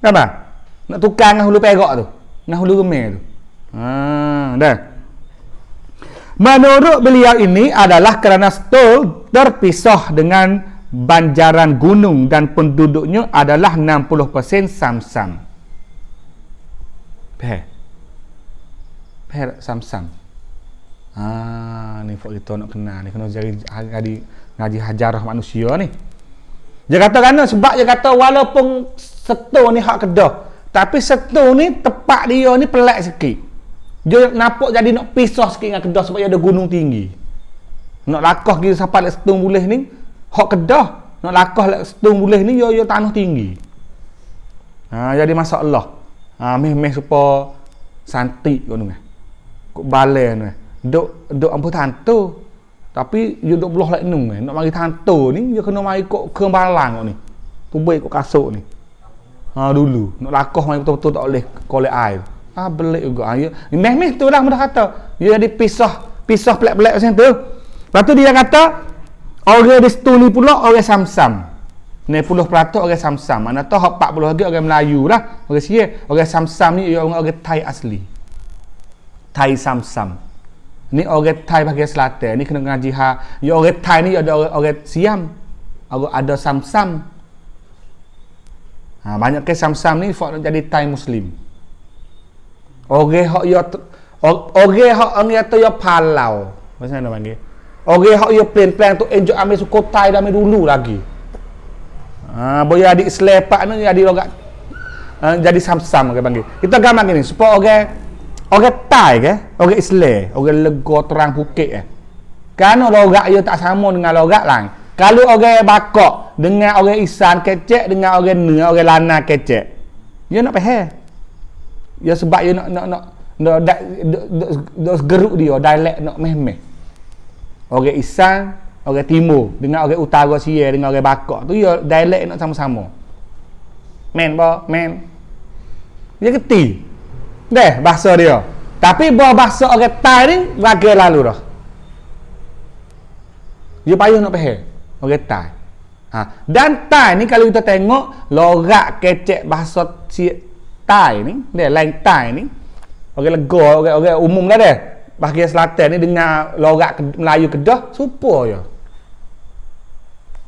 apa nak tukar dengan hulu Perak tu dengan hulu Remeh tu menurut beliau ini adalah kerana Stoll terpisah dengan banjaran gunung dan penduduknya adalah 60% Samsam. Samsam. Ni fok kita nak kenal ni kena ngaji hajarah manusia ni. Dia kata sebab dia kata walaupun Stoll ni hak Kedah Tapi Setu ni tepat dia ni pelik sikit. Dia nampak jadi nak pisah sikit dengan Kedah sebab dia ada gunung tinggi. Nak lakah kita sampai Setu boleh ni, hak Kedah nak lakah Setu boleh ni dia tanah tinggi. Jadi masalah. Meh supaya santik kau ni. Kok balai ni. Duk ampuh tantu. Tapi dia duk belah lek nung nak mari tantu ni dia kena mari kok kembalang kau ni. Tu baik kok kasut ni. Dulu nak lakah mari betul-betul tak boleh kolek air. Belik juga. Meh tu lah mudah kata. Dia jadi pisah pelak-pelak macam tu. Lepas tu dia kata orang di situ ni pula orang Samsam. 90% orang Samsam. Mana tahu 40 lagi orang Melayu lah. Orang Sia. Orang Samsam ni orang Thai asli. Thai Samsam. Ni orang Thai bahagian selatan. Ni kena ngaji orang Thai ni ada orang Siam. Ada Samsam. Banyak ke Samsam ni nak jadi Thai Muslim. Orang hak tu ya Palau. Macam mana panggil? Orang hak ya plan tu enjok ambil suku Thai dah dulu lagi. Boleh adik selepak ni jadi logat jadi Samsam orang panggil. Kita gambar gini supaya orang Thai ke, orang Islam, orang lega terang Phuket Kerana logat dia tak sama dengan logat lain. Kalau orang Bakok dengan orang Isan kecek dengan orang Ni, orang Lana kecek. Dia nak faham. Ya sebab dia nak geruk dia dialek nak meh-meh. Orang Isan, orang Timur dengan orang Utara Sia dengan orang Bakok tu ya dialek nak sama-sama. Men. Dia kerti. Bahasa dia. Tapi bahasa orang Thai ni raga lalu dah. Dia payah nak faham orang Thai. Dan Thai ni kalau kita tengok logat kecek bahasa Thai ni, dia lain Thai ni. Orang lega, orang umum lah dia. Bahagian selatan ni dengan logat Melayu Kedah serupa je.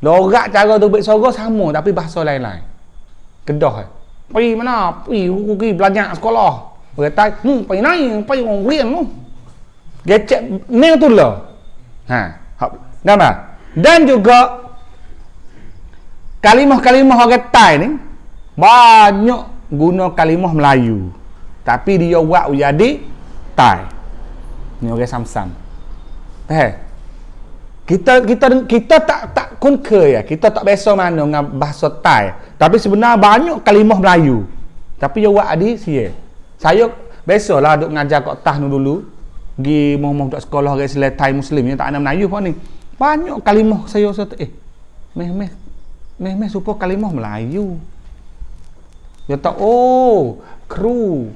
Logat cara tu baik suara sama tapi bahasa lain-lain. Kedah pergi mana? Pergi belajar sekolah. Orang Thai, pergi naik, pergi orang rian tu. Gecek ni tu lah. Nampak? Dan juga kalimah-kalimah orang Thai ni banyak guna kalimah Melayu. Tapi dia buat jadi Thai. Ni orang Samsam. Kita tak concur ya. Kita tak biasa mana dengan bahasa Thai. Tapi sebenarnya banyak kalimah Melayu. Tapi dia buat di Sia. Saya biasalah duk ngajar kat Tah dulu. Pergi mohon duk sekolah orang Islam Thai Muslim yang tak ada Melayu pun ni. Banyak kalimah saya meh supaya kalimah Melayu. Dia tak kru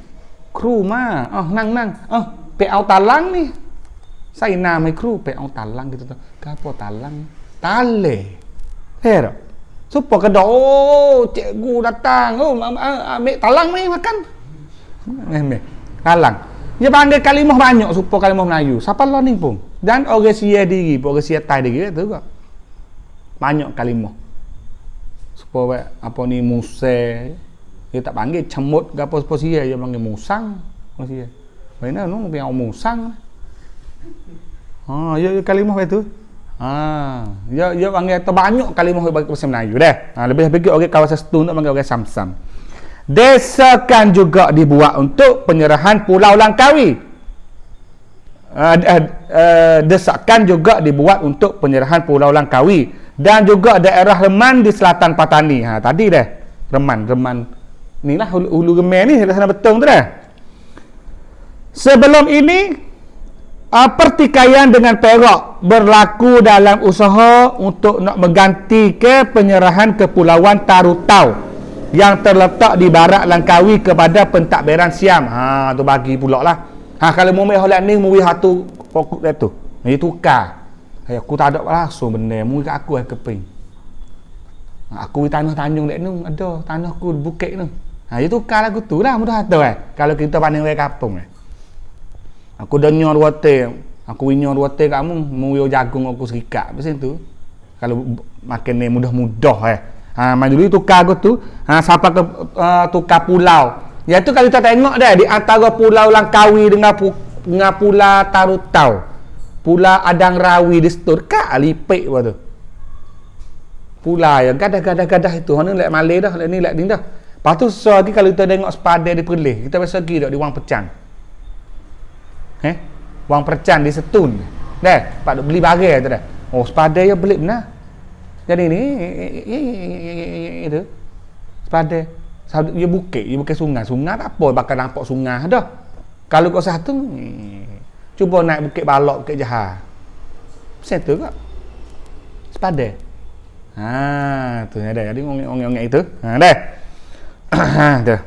mah. Nang. Pe au talang ni. Saya nama kru pe au talang gitu tu. Gapo talang? Tale. Hero. Supaya kada cikgu datang. Ambil talang mai makan. Meh. Talang. Dia panggil kalimah banyak supaya kalimah Melayu. Siapa lah ni pun. Dan orang Sia diri, orang Sia Thai diri tu juga. Banyak kalimah. Supaya apa ni Musa. Dia tak panggil cemut gapo Sia, dia panggil musang. Sia. Mana nu biar musang. Ya kalimah itu. Ya panggil terbanyak kalimah bahasa Melayu dah. Lebih orang kawasan Setu nak panggil orang Samsam. Desakan juga dibuat untuk penyerahan Pulau Langkawi. Desakan juga dibuat untuk penyerahan Pulau Langkawi dan juga daerah Reman di selatan Patani. Tadi dah Reman. Inilah hulu Reman ni sana betul tu dah. Sebelum ini pertikaian dengan Perak berlaku dalam usaha untuk nak mengganti ke penyerahan Kepulauan Tarutau yang terletak di barat Langkawi kepada pentadbiran Siam. Tu bagi pula lah. Kalau mau holak ni mau satu pokok dia tu. Dia tukar. Aku tak ada langsung benda. Mau kat aku keping. Aku di tanah Tanjung dek nu ada tanah aku Bukit tu. Dia tukar lagu tu lah mudah tu kalau kita pandai orang kampung Aku dah nyor water. Aku nyor water kamu mau jagung aku serikat macam tu. Kalau makan ni mudah-mudah Mai dulu tukar aku tu sampai ke tukar pulau. Iaitu kalau kita tengok dah di antara Pulau Langkawi dengan Pulau Tarutau. Pulau Adang Rawi di situ dekat Lipik apa tu. Pulau yang gadah-gadah itu. Hang ni lek Malay dah, lek ni lek ni dah. Lepas tu lagi kalau kita tengok sepada di Perlis, kita biasa pergi di Wang Pecan. Wang Pecan di Setun. Dah, pak duk beli barang tu dah. Oh, sepada ya beli benar. Jadi ni itu sepada dia bukit sungai. Sungai tak apa bakal nampak sungai dah. Kalau kau satu cuba naik Bukit Balok, Bukit Jahar. Settle kak. Sepada. Tu ada. Jadi orang itu. Dah. Dah.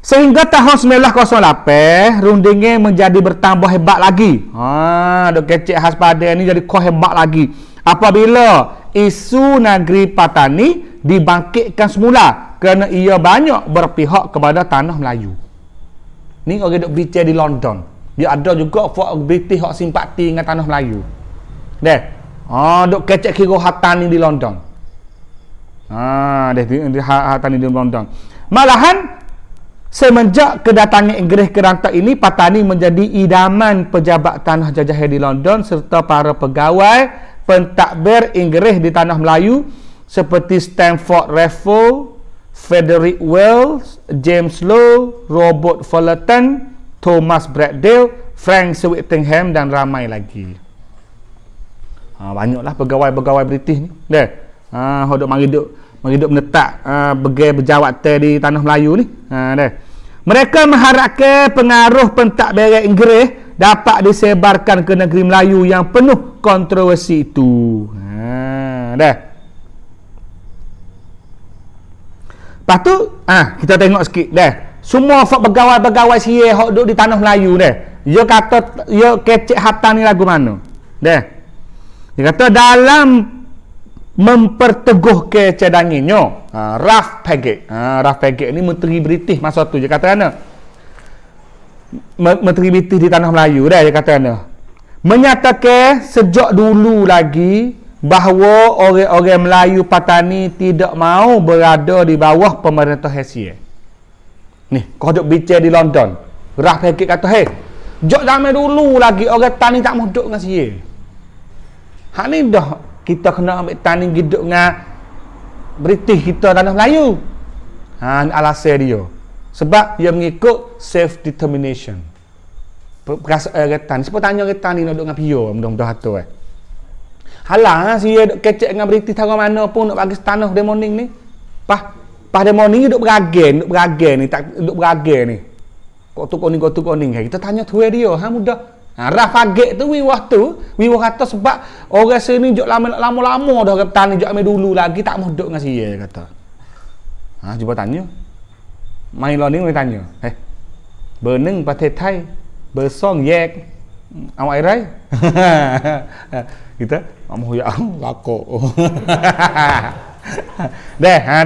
Sehingga tahun 1908 rundingnya menjadi bertambah hebat lagi. Dok kecek khas pada ni jadi kau hebat lagi. Apabila isu negeri Patani dibangkitkan semula kerana ia banyak berpihak kepada tanah Melayu. Ni orang dok bicara di London. Dia ada juga folk British hak simpati dengan tanah Melayu. Deh. Dok kecek kira Hatani di London. Hatani di London. Malahan semenjak kedatangan Inggeris ke rantau ini, Patani menjadi idaman pejabat tanah jajah di London serta para pegawai pentadbir Inggeris di tanah Melayu seperti Stamford Raffles, Frederick Wells, James Lowe, Robert Fullerton, Thomas Braddale, Frank Swettenham dan ramai lagi. Banyaklah pegawai-pegawai British ni. Hodok mari duk menetak berjawat di tanah Melayu ni. Mereka mengharapkan pengaruh pentadbir Inggeris dapat disebarkan ke negeri Melayu yang penuh kontroversi itu. Lepas tu kita tengok sikit semua pegawai-pegawai sia hok duduk di tanah Melayu dia kata dia kecek hatan ni lagu mana. Dia kata dalam memperteguhkan cadangannya, Ralph Paget. Ralph Paget ni menteri British masa tu. Dia kata menteri British di tanah Melayu dia kata menyatakan sejak dulu lagi bahawa orang-orang Melayu Patani tidak mau berada di bawah pemerintah Asia. Ni kau duk bicara di London, Ralph Paget kata jok zaman dulu lagi orang Tani tak mau duduk dengan Sia. Hak ni dah kita kena ambil Tani hidup dengan British kita tanah Melayu. Alasan dia sebab dia mengikut self determination. Perasaan orang Tani. Siapa tanya orang Tani nak duduk dengan Pio mudah-mudahan tu halang Sia duk kecek dengan British tahu mana pun nak bagi tanah demoning ni. Pas demoning duk beragen ni tak duk beragen ni. Kok tu koning kita tanya tu dia mudah. Ralph Paget tu wiwah kata sebab orang sini jok lama-lama dah orang Tani jok ambil dulu lagi tak mau duduk dengan Sia kata. Cuba tanya. Mai lo ni mai tanya. Beneng Partai Thai bersong yek awak irai. Kita amoh ya lakok.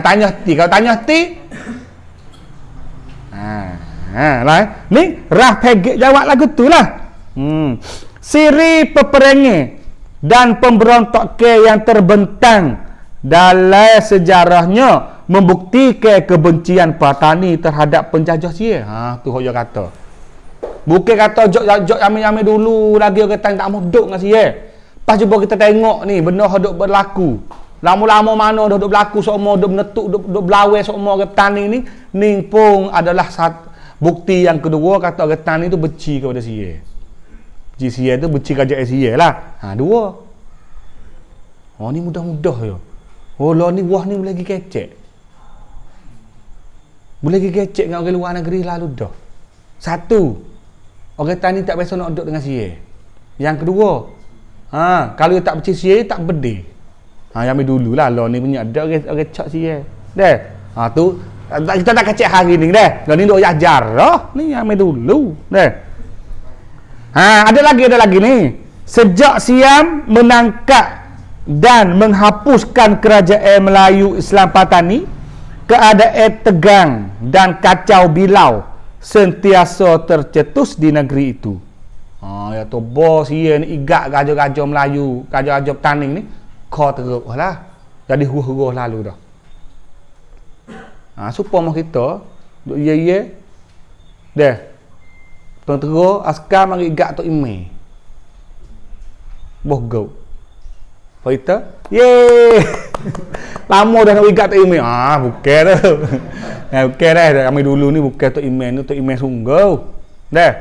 Tanya ti kalau tanya ti. Lah ni Ralph Paget jawab lagu tu lah. Siri peperangan dan pemberontak yang terbentang dalam sejarahnya membuktikan kebencian Patani terhadap penjajah Sia. Tu dia kata. Bukan kata jok ambil dulu lagi orang Tani tak mau duduk dengan Sia. Pas cuba kita tengok ni benda duk berlaku. Lama-lama mana dah duk berlaku semua duk menetuk duk belawai semua orang Tani ni pun adalah bukti yang kedua kata orang Tani tu benci kepada Sia. Sia tu benci kerajaan Sia lah. Dua. Ni mudah-mudah je. Lah ni wah ni boleh lagi kecek. Boleh lagi kecek dengan orang luar negeri lalu dah. Satu, orang Tani tak biasa nak duduk dengan Sia. Yang kedua, kalau dia tak benci Sia tak berdeh. Yang ambil dululah lah ni punya ada orang cak Sia. Tu kita tak kecek hari ni lah ni duk ajar lah. Ni yang ambil dulu. Ada lagi ni. Sejak Siam menangkap dan menghapuskan kerajaan Melayu Islam Patani, keadaan tegang dan kacau bilau sentiasa tercetus di negeri itu. Ya tu bos Sia ni igak gajah-gajah Melayu, gajah-gajah Petani ni kau teruk lah. Jadi huruh-huruh lalu dah. Supaya kita duk ye dah. Terus askar mari gak tok email. Boh go. Kita, ye. Lama dah nak ikat tu email. Bukan tu. Bukan dah. Kami dulu ni bukan tu email ni, tu email sungguh. Dah.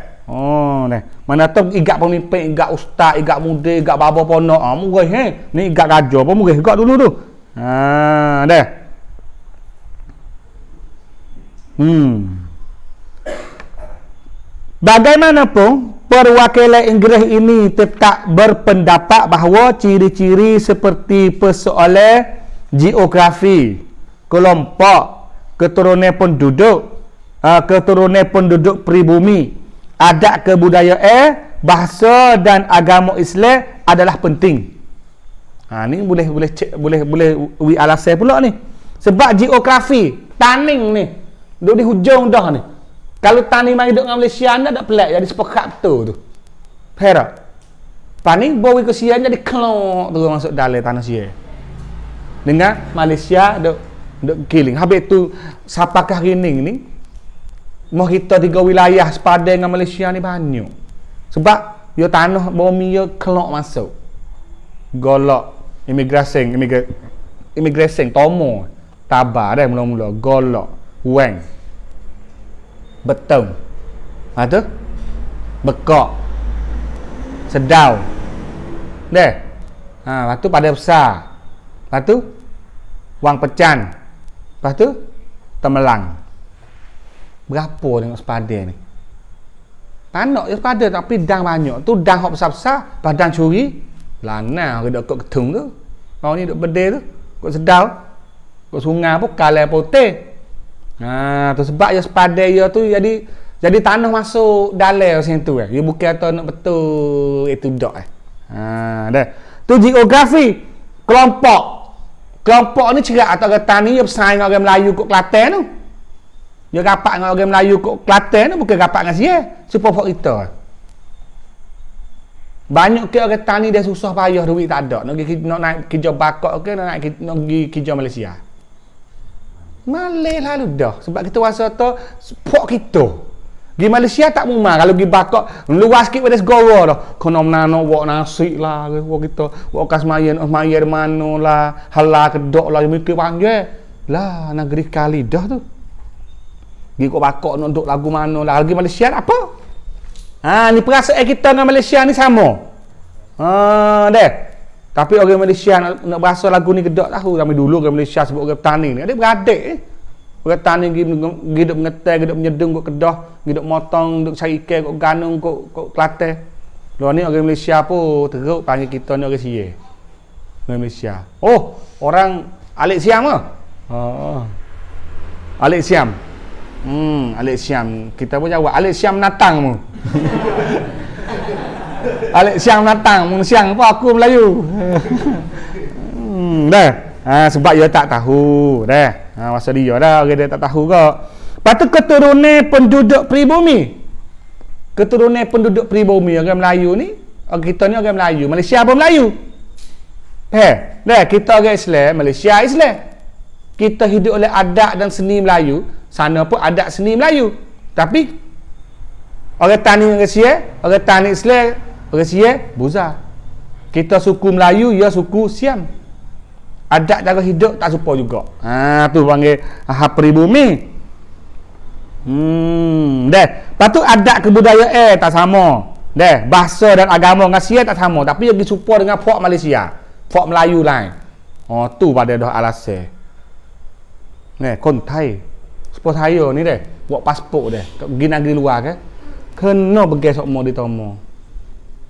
Dah. Mana tu ikat pemimpin, ikat ustaz, ikat muda, ikat bapa ponok. Murah Ni ikat raja pun murah ikat dulu tu. Dah. Bagaimanapun, perwakilan Inggeris ini tetap berpendapat bahawa ciri-ciri seperti persoalan geografi, kelompok, keturunan penduduk pribumi, adat kebudayaan, bahasa dan agama Islam adalah penting. Ni boleh alasan pula ni. Sebab geografi, taning ni duduk di hujung dah ni. Kalau tani mari duduk dengan Malaysia anda tak pelik jadi sepakat betul tu. Faham tak? Paning bawa ke sian jadi kelok terus masuk dalam tanah sia. Dengan Malaysia duk killing. Habis tu sapakah rining ni mau kita 3 wilayah sepadan dengan Malaysia ni banyak. Sebab yo tanah bumi yo kelok masuk. Golok imigrasi tomo tabah dah mula-mula golok wang betul. Tu bekok sedau deh. Lepas tu pada besar. Lepas tu wang pecan. Lepas tu temelang. Berapa tengok sepadan ni? Tanok je sepadan tapi dang banyak. Tu dang hok besar-besar, padang curi. Lana dia kat ketung tu. Kau ni duk bedel tu. Kau sedau. Kau sungai pun kalai putih. Tu sebab ya sepadan ya tu jadi tanah masuk dalam macam tu Dia bukan atau nak betul itu dak dah. Tu geografi. Kelompok ni cerak atau kata ni dia bersaing dengan orang Melayu kat Kelantan tu. Dia rapat dengan orang Melayu kat Kelantan tu bukan rapat dengan sia. Supaya kita. Banyak ke orang tani dia susah payah duit tak ada. Nak naik kerja bakok ke nak pergi kerja Malaysia. Malih lalu dah. Sebab kita rasa tu pok kita. Di Malaysia tak mumah kalau pergi bakok luas sikit pada segoro dah. Kono menano wak nasi lah wak kita. Wak kasmayan di mana lah. Halal kedok lah mikir panggil. Lah negeri kali dah tu. Pergi kok bakok nak duduk lagu mana lah. Lagi Malaysia apa? Ni perasaan kita dengan Malaysia ni sama. Deh. Tapi orang Malaysia nak bahasa lagu ni kedok tahu. Kami dulu orang Malaysia sebut orang petani ni. Dia beradik Orang petani hidup mengetai, hidup menyedung kat Kedah, hidup motong, hidup cari ikan kat Ganung, kat Kelantan. Luar ni orang Malaysia pun teruk panggil kita ni orang Sia. Orang Malaysia. Orang Alik Siam ke? Alik Siam. Alik Siam. Kita pun jawab Alik Siam Natang mu. Alik Siam Natang, mun siang apa aku Melayu. Dah. Sebab dia tak tahu dah. Masa dia dah orang dia tak tahu ke. Lepas tu keturunan penduduk pribumi. Keturunan penduduk pribumi orang Melayu ni, kita ni orang Melayu, Malaysia pun Melayu. Dah kita orang Islam, Malaysia Islam. Kita hidup oleh adat dan seni Melayu, sana pun adat seni Melayu. Tapi orang tani orang Sia, orang tani Islam, orang Sia Buza. Kita suku Melayu, ya suku Siam. Adat cara hidup tak serupa juga. Tu panggil pribumi. Dah. Lepas tu adat kebudayaan tak sama. Dah. Bahasa dan agama dengan Sia tak sama, tapi lagi serupa dengan folk Malaysia, folk Melayu lain. Tu pada dah alasan. Kon Thai. Sepuluh saya ni dah buat pasport dah. Pergi negeri luar kan. Kena pergi sokmo ditomo.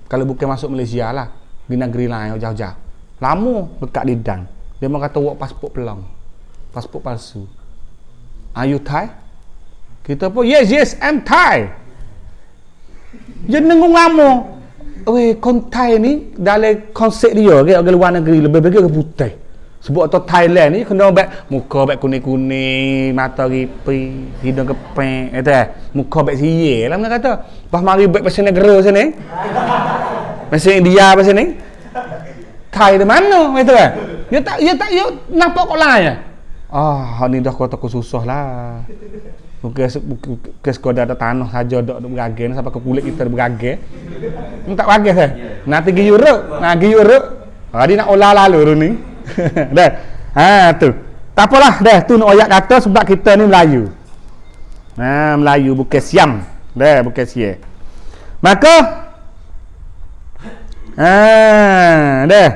Kalau bukan masuk Malaysia lah, pergi negeri lain jauh-jauh. Lama dekat lidang. Dia mau kata buat pasport pelang. Pasport palsu. Are you Thai? Kita pun yes I'm Thai. Dia nengung lama. Kon Thai ni dalam konsep dia orang luar negeri lebih baik ke putih. Sebab tu Thailand ni kena muka kuning-kuning, mata ripi, hidung kepek, muka siye lah mana kata. Pas mari bahasa negara sini. Bahasa India bahasa ni. Thai di mana itu kan? Ya tak nampak kok lain. Ni dah kata aku susah lah. Bukan sekadar ada tanah saja dak beragam sampai ke kulit kita beragam. Tak beragam saya. Nanti pergi Europe, Dia nak olah lalu ni. Dah. Tu. Tak apalah dah, tu nak ayat kata sebab kita ni Melayu. Melayu bukan Siam. Dah, bukan Siam. Maka dah.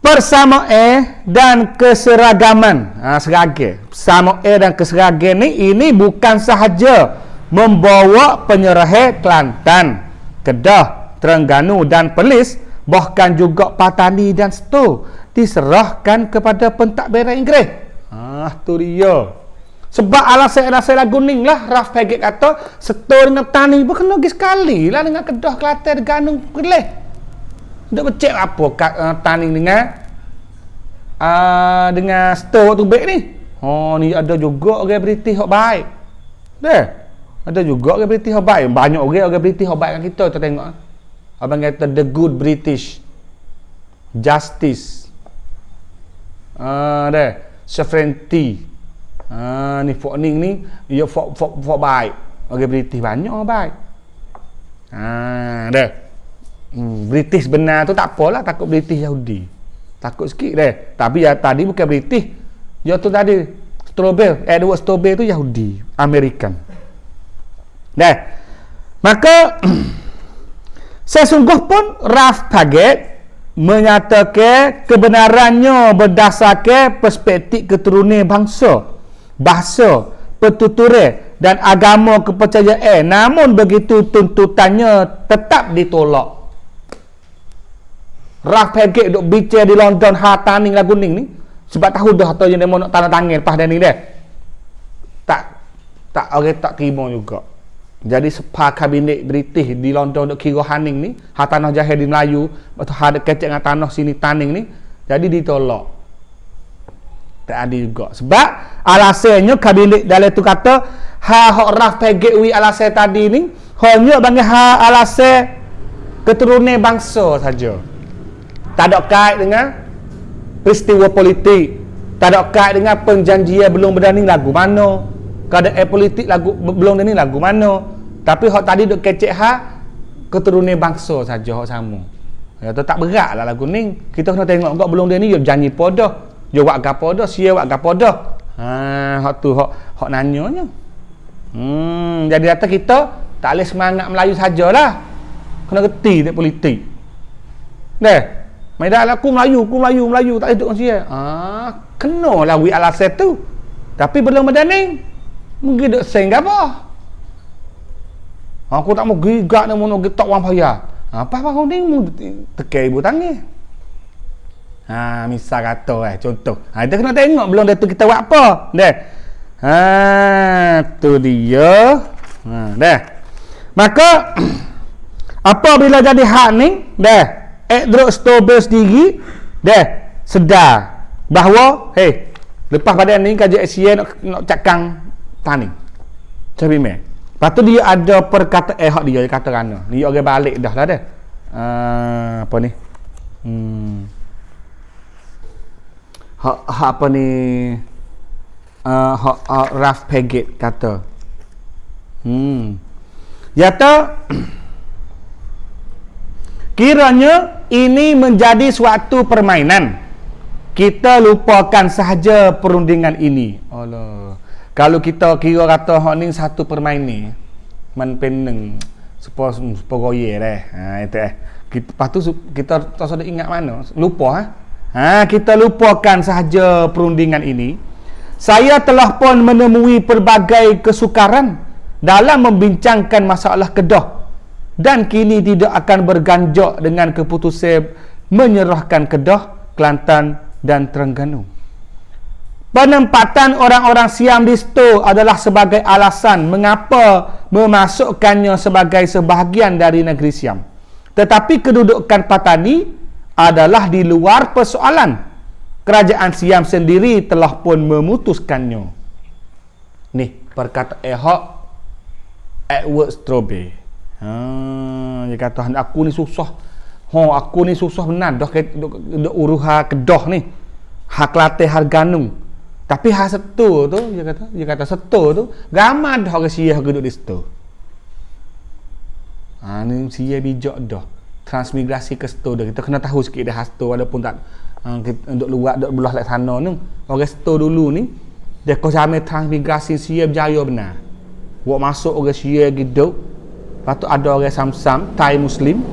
Persamaan dan keseragaman. Seragam. Persamaan dan keseragaman ni ini bukan sahaja membawa penyerahan Kelantan, Kedah, Terengganu dan Perlis, bahkan juga Patani dan Sto diserahkan kepada pentadbiran Inggeris. Tu dia. Sebab alasan-alasan lagu ni lah Ralph Peggett kata Sto dengan Tani pun kena pergi sekali lah dengan Kedah, Kelantan, Terengganu, Perlis. Duk becek apa Tani dengan Sto waktu baik ni. Ni ada juga orang British hok baik. Dah. Ada juga orang British hok baik. Banyak orang British hok baik kan kita tengok. Abang kata the good British justice. Dah. Sovereignty. Ni fok ni dia fok baik. Orang British banyak baik. Dah. British benar tu tak apalah, takut British Yahudi. Takut sikit dah. Tapi tadi bukan British. Dia tu tadi Edward Stobel tu Yahudi, American. Dah. Maka sesungguh pun Ralph Peggett menyatakan kebenarannya berdasarkan perspektif keturunan bangsa, bahasa, pertuturan dan agama kepercayaan. Namun begitu tuntutannya tetap ditolak. Ralph Peggett duk bicara di London taning lagu ni sebab tahu dah atau yang demo nak tanda tangan lepas dah ni dah. Tak orang tak terima juga. Jadi sepa kabinet British di London duk kira haning ni, tanah jahil di Melayu, atau ada kecek dengan tanah sini taning ni, jadi ditolak. Tak ada juga. Sebab alasannya kabinet dalam tu kata hak Ralph Peggett alasan tadi ni hanya bagi alasan keturunan bangsa saja. Tak ada kait dengan peristiwa politik, tak ada kait dengan perjanjian belum berani lagu mana, keadaan politik lagu belum berani lagu mana. Tapi hak tadi duk kecek keturunan bangsa saja hak sama. Ya tu tak berat lah lagu ni. Kita kena tengok juga belum dia ni dia berjanji podah, dia buat gapo dah, sia buat gapo dah. Hak tu hak nanyanya. Jadi kata kita tak boleh semangat Melayu sajalah. Kena reti dek politik. Dah. Mai dah aku Melayu tak ada duk sia. Kenalah alasan tu. Tapi belum berani. Mungkin duk seng gapo. Aku tak mau gigak nak mono getok wang payah. Apa kau ni mu tekai ibu tangi. Misal kata contoh. Kita kena tengok belum dah tu kita buat apa. Dah. Tu dia. Dah. Maka apabila jadi hak ni, dah Edward Stobel sendiri dah sedar bahawa lepas pada ni kaji Asia nak cakang tani. Tapi lepas tu dia ada perkataan hak dia kata kerana dia orang balik dah lah dah. Apa ni? Hak apa ni? Hak Ralph Peggett kata. Dia kata kiranya ini menjadi suatu permainan. Kita lupakan sahaja perundingan ini. Allah. Kalau kita kira kata hak ni satu permainan, man peneng sepogoye dah. Itu lepas tu kita tak sudah ingat mana. Lupa kita lupakan sahaja perundingan ini. Saya telah pun menemui pelbagai kesukaran dalam membincangkan masalah Kedah. Dan kini tidak akan berganjak dengan keputusan menyerahkan Kedah, Kelantan dan Terengganu. Penempatan orang-orang Siam di Sto adalah sebagai alasan mengapa memasukkannya sebagai sebahagian dari negeri Siam. Tetapi kedudukan Patani adalah di luar persoalan. Kerajaan Siam sendiri telah pun memutuskannya. Ni perkataan Edward Stobel. Dia kata aku ni susah. Aku ni susah benar dah uruha Kedah ni. Hak Kelantan, hak Terengganu. Tapi hak Sto tu dia kata Sto tu ramai dah orang Sia duduk di Sto. Ni Sia bijak dah. transmigrasi ke situ dah. Kita kena tahu sikit dah situ walaupun tak untuk luar duk belah lek sana ni. Orang situ dulu ni dia kau jamai transmigrasi sia berjaya benar. Buat masuk orang sia hidup. Lepas tu ada orang Sam-Sam, Thai Muslim.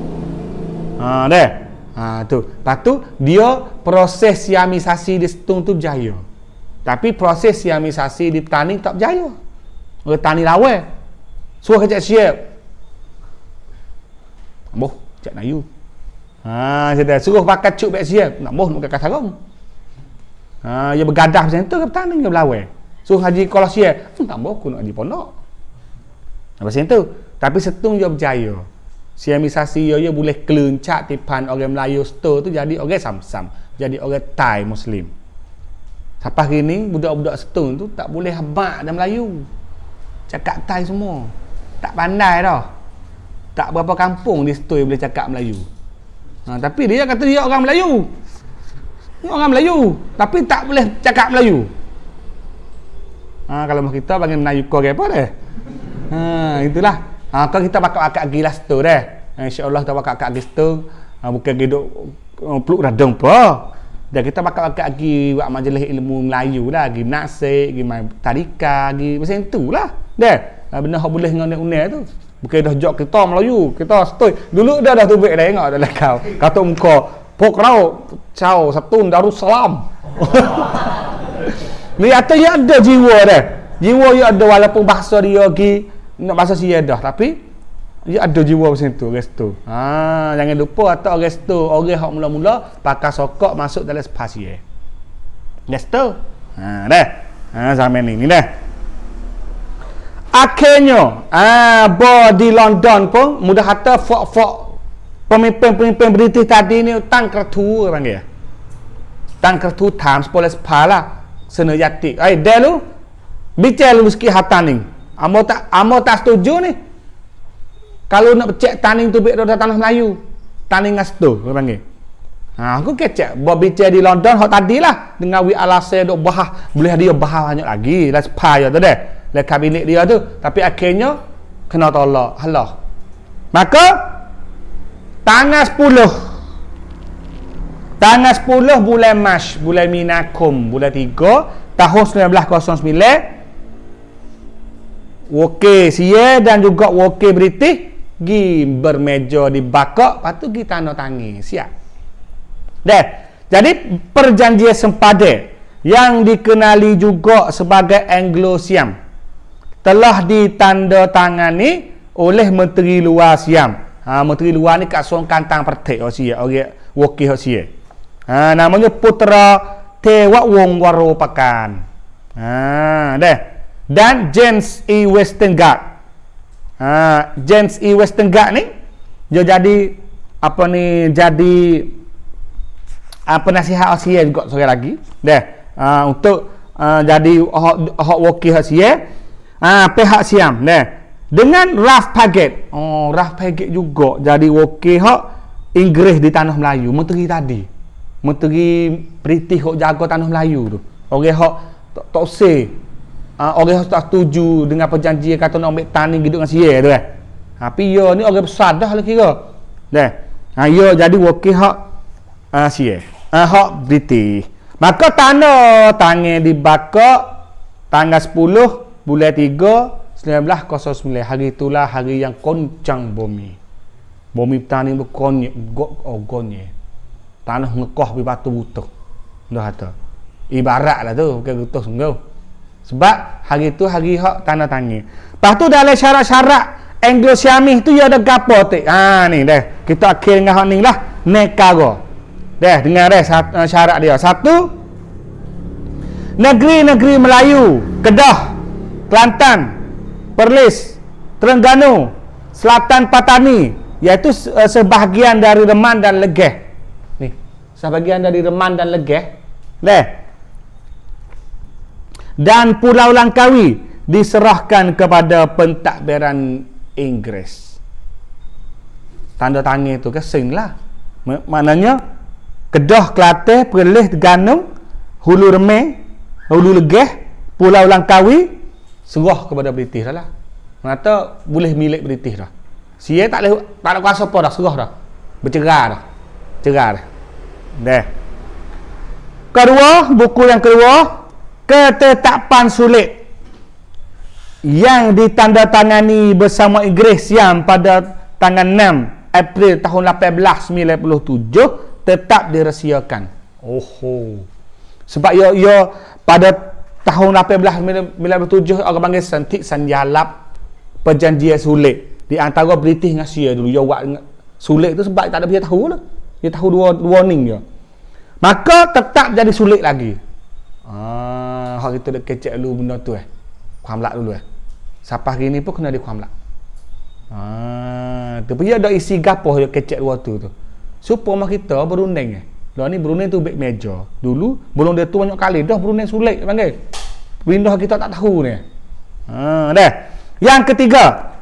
Tu. Lepas tu dia proses siamisasi di situ tu berjaya. Tapi proses siamisasi di Taning tak berjaya. Orang Tani lawan. Suruh kecek siap. Boh, cak Nayu. Saya suruh pakai cuk bek siap. Nak boh nak pakai sarung. Dia bergadah macam tu ke Taning ke berlawan. Suruh haji kalau siap. Tak boh aku nak haji pondok. Macam tu. Tapi setung dia berjaya. Siamisasi dia boleh kelencak tipan orang Melayu situ tu jadi orang Sam-Sam. Jadi orang Thai Muslim. Sampai hari ni budak-budak setung tu tak boleh habaq dalam Melayu. Cakap Thai semua. Tak pandai dah. Tak berapa kampung di situ yang boleh cakap Melayu. Tapi dia kata dia orang Melayu. Dia orang Melayu. Tapi tak boleh cakap Melayu. Kalau kita panggil Melayu kau apa dah? Itulah. Kalau kita bakal akak pergi lah situ dah. InsyaAllah kita bakal akak pergi situ. Bukan hidup peluk radang apa. Dan kita bakal akak pergi buat majlis ilmu Melayu lah. Pergi nasik, pergi main tadika, pergi macam tu lah. Dah. Benda yang boleh dengan unik-unik tu. Bukan dah jok kita Melayu. Kita setui. Dulu dah tubik dah tengok dah kau. Kata muka. Pok rau. Ciao. Satun Darussalam. Ni atas dia ada jiwa dah. Jiwa dia ada walaupun bahasa dia pergi. Nak bahasa sia dah. Tapi dia ada jiwa macam tu. Orang situ. Jangan lupa atau orang situ. Orang yang mula-mula pakai sokok masuk dalam spasi. Orang situ. Dah. Zaman ni dah. Akhirnya di London pun mudah kata fok pemimpin-pemimpin British tadi ni tang kertu panggil. Tang kertu Times Police Pala sena jati. Dia lu bicara lu sikit hataning. Amo tak setuju ni. Kalau nak cek taning tu bek dah tanah Melayu. Taning ngas tu panggil. Aku kecek buat bicara di London hok tadilah dengan wi alase dok bahah boleh dia bahah banyak lagi lah supaya tu dah. Lah kabinet dia tu, tapi akhirnya kena tolak. Halah. Maka tanggal 10 bulan Mac, bulan Minakum, bulan 3 tahun 1909 wakil sia dan juga wakil British gi bermeja di Bakok, lepas tu gi tanda tangan. Siap. Dah. Jadi perjanjian sempadan yang dikenali juga sebagai Anglo-Siam telah ditandatangani oleh Menteri Luar Siam. Menteri Luar ni kat Song Kantang Pertik Sia, orang wakil Sia. Namanya Putra Tewak Wong Waropakan. Dah. Dan James E. Westengard. James E. Westengard ni dia jadi jadi penasihat Asia juga sekali lagi. Dah. Untuk jadi hak wakil Asia. Pihak Siam. Dah. Dengan Ralph Paget. Ralph Paget juga jadi wakil hak Inggeris di tanah Melayu. Menteri tadi. Menteri British hak jaga tanah Melayu tu. Orang hak tak say. Orang tak setuju dengan perjanjian kata nak ambil tani hidup dengan Sia tu kan. Tapi dia ni orang besar dah lah kira. Dah. Dia jadi wakil hak Sia. Hak British. Maka tanah tangan di Bakok tanggal 10 bulan 3 1909. Hari itulah hari yang koncang bumi. Bumi petani tu gonye. Tanah ngekoh di batu butuh. Dah kata. Ibaratlah tu, bukan butuh sungguh. Sebab hari tu hari hak tanda tangan. Lepas tu dalam syarat-syarat Anglo-Siamih tu dia ada gapo tik. Ni dah. Kita akhir dengan hak ni lah. Negara. Dah dengar dah syarat dia. Satu, negeri-negeri Melayu, Kedah, Kelantan, Perlis, Terengganu, Selatan Patani, iaitu sebahagian dari Reman dan Legeh. Ni, sebahagian dari Reman dan Legeh. Dah. Dan Pulau Langkawi diserahkan kepada pentadbiran Inggeris. Tanda tangan tu kesing lah. Maknanya Kedah, Kelantan, Perlis, Terengganu, Hulu Remeh, Hulu Legeh, Pulau Langkawi serah kepada British dah lah. Mengata boleh milik British dah. Sia tak ada kuasa apa dah, serah dah. Bercerah dah. Cerah dah. Dah. Kedua, buku yang kedua, Ketetapan Sulit, yang ditandatangani bersama Inggeris yang pada tanggal 6 April tahun 1897 tetap dirahsiakan. Sebab ia pada tahun 1897 orang panggil Sentik Sanjalap Perjanjian Sulit di antara British dengan Sia dulu. Dia buat sulit tu sebab tak ada dia tahu lah. Dia tahu dua warning je. Maka tetap jadi sulit lagi. Hak kita dah kecek dulu benda tu Kuamlak dulu Sampai hari ni pun kena di kuamlak. Tu dia ada isi gapoh dia kecek dua tu. Supaya kita berunding Lah ni berunding tu baik meja. Dulu belum dia tu banyak kali dah berunding sulit panggil. Pindah kita tak tahu ni. Dah. Yang ketiga,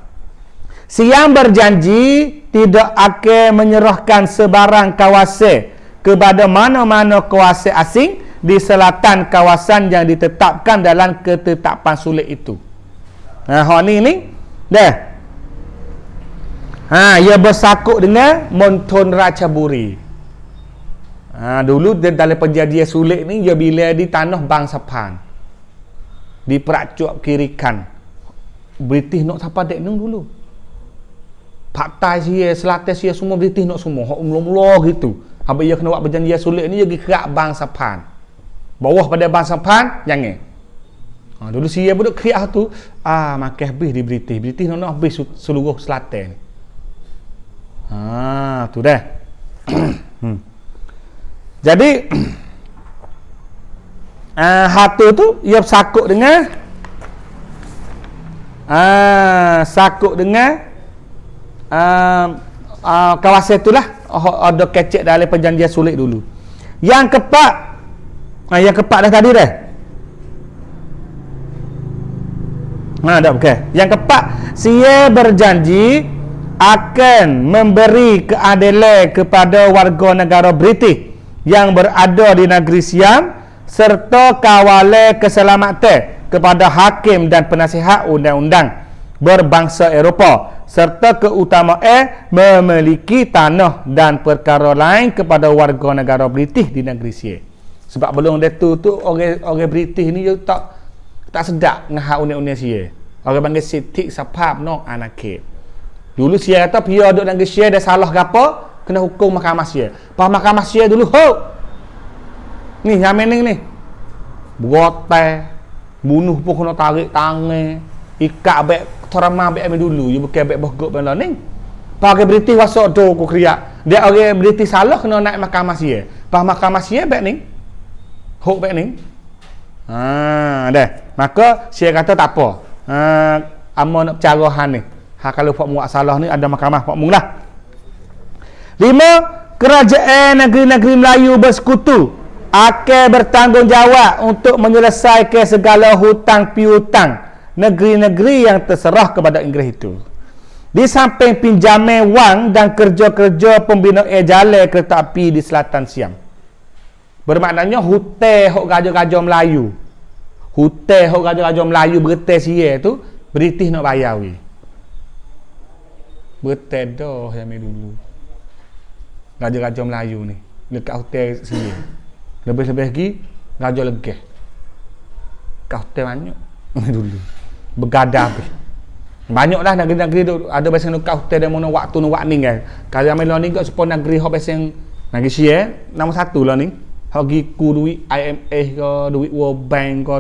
Siam berjanji tidak akan menyerahkan sebarang kawasan kepada mana-mana kuasa asing di selatan kawasan yang ditetapkan dalam ketetapan sulit itu. Hak ni dah. Ia bersakut dengan Monton Ratchaburi. Dulu dalam perjanjian sulit ni dia bila di tanah Bang Sapan. Di Perak Kiri Kan. British nak siapa dek nung dulu. Paktai sia, Selatan sia semua British nak semua. Hak mula-mula gitu. Habis dia kena buat perjanjian sulit ni dia pergi kerak Bang Sapan. Bawah pada Bang Sapan jangan. Dulu sia pun duk kerak tu, makan habis di British. British nak habis seluruh Selatan ni. Tu dah. Jadi hatu tu ia sakut dengan kawasan itulah ada kecek dalam perjanjian sulit dulu. Yang keempat dah tadi dah. Dah okey. Yang keempat, Sia berjanji akan memberi keadilan kepada warga negara British yang berada di negeri Siam serta kawalan keselamatan kepada hakim dan penasihat undang-undang berbangsa Eropah serta keutamaan memiliki tanah dan perkara lain kepada warga negara British di negeri Sia. Sebab belum dia tu orang British ni tak sedap dengan hak undang-undang Sia. Orang panggil sitik sapap no anakit. Dulu Sia kata dia duduk negeri Sia dia salah gapo kena hukum mahkamah Sia. Pas mahkamah Sia dulu ni yang mening ni berotai bunuh pun kena tarik tangan ikat abek terama abek dulu dia bukan abek bogok benda ni. Pakai British wasok tu ku kriak dia orang British salah kena naik mahkamah Sia. Pas mahkamah Sia abek ni hok abek ni dah maka Sia kata tak apa amo nak bercara han ni kalau pak muak salah ni ada mahkamah pak mung lah. 5. Kerajaan negeri-negeri Melayu bersekutu akan bertanggungjawab untuk menyelesaikan segala hutang piutang negeri-negeri yang terserah kepada Inggeris itu. Di samping pinjaman wang dan kerja-kerja pembinaan jalan kereta api di selatan Siam. Bermaknanya hutang hok raja-raja Melayu. Hutang hok raja-raja Melayu bertai sia tu British nak bayar we. Bertai dah yang dulu. Raja-raja Melayu ni dekat hotel sia. Lebih-lebih lagi raja legah. Kat hotel banyak dulu. Bergadah habis. Banyaklah negeri-negeri tu ada bahasa kat hotel dan mana waktu nak ni kan. Kalau ambil ni kat sepon negeri hok bahasa negeri sia nombor 1 lah ni. Hok gi ku duit IMF ke, duit World Bank ke,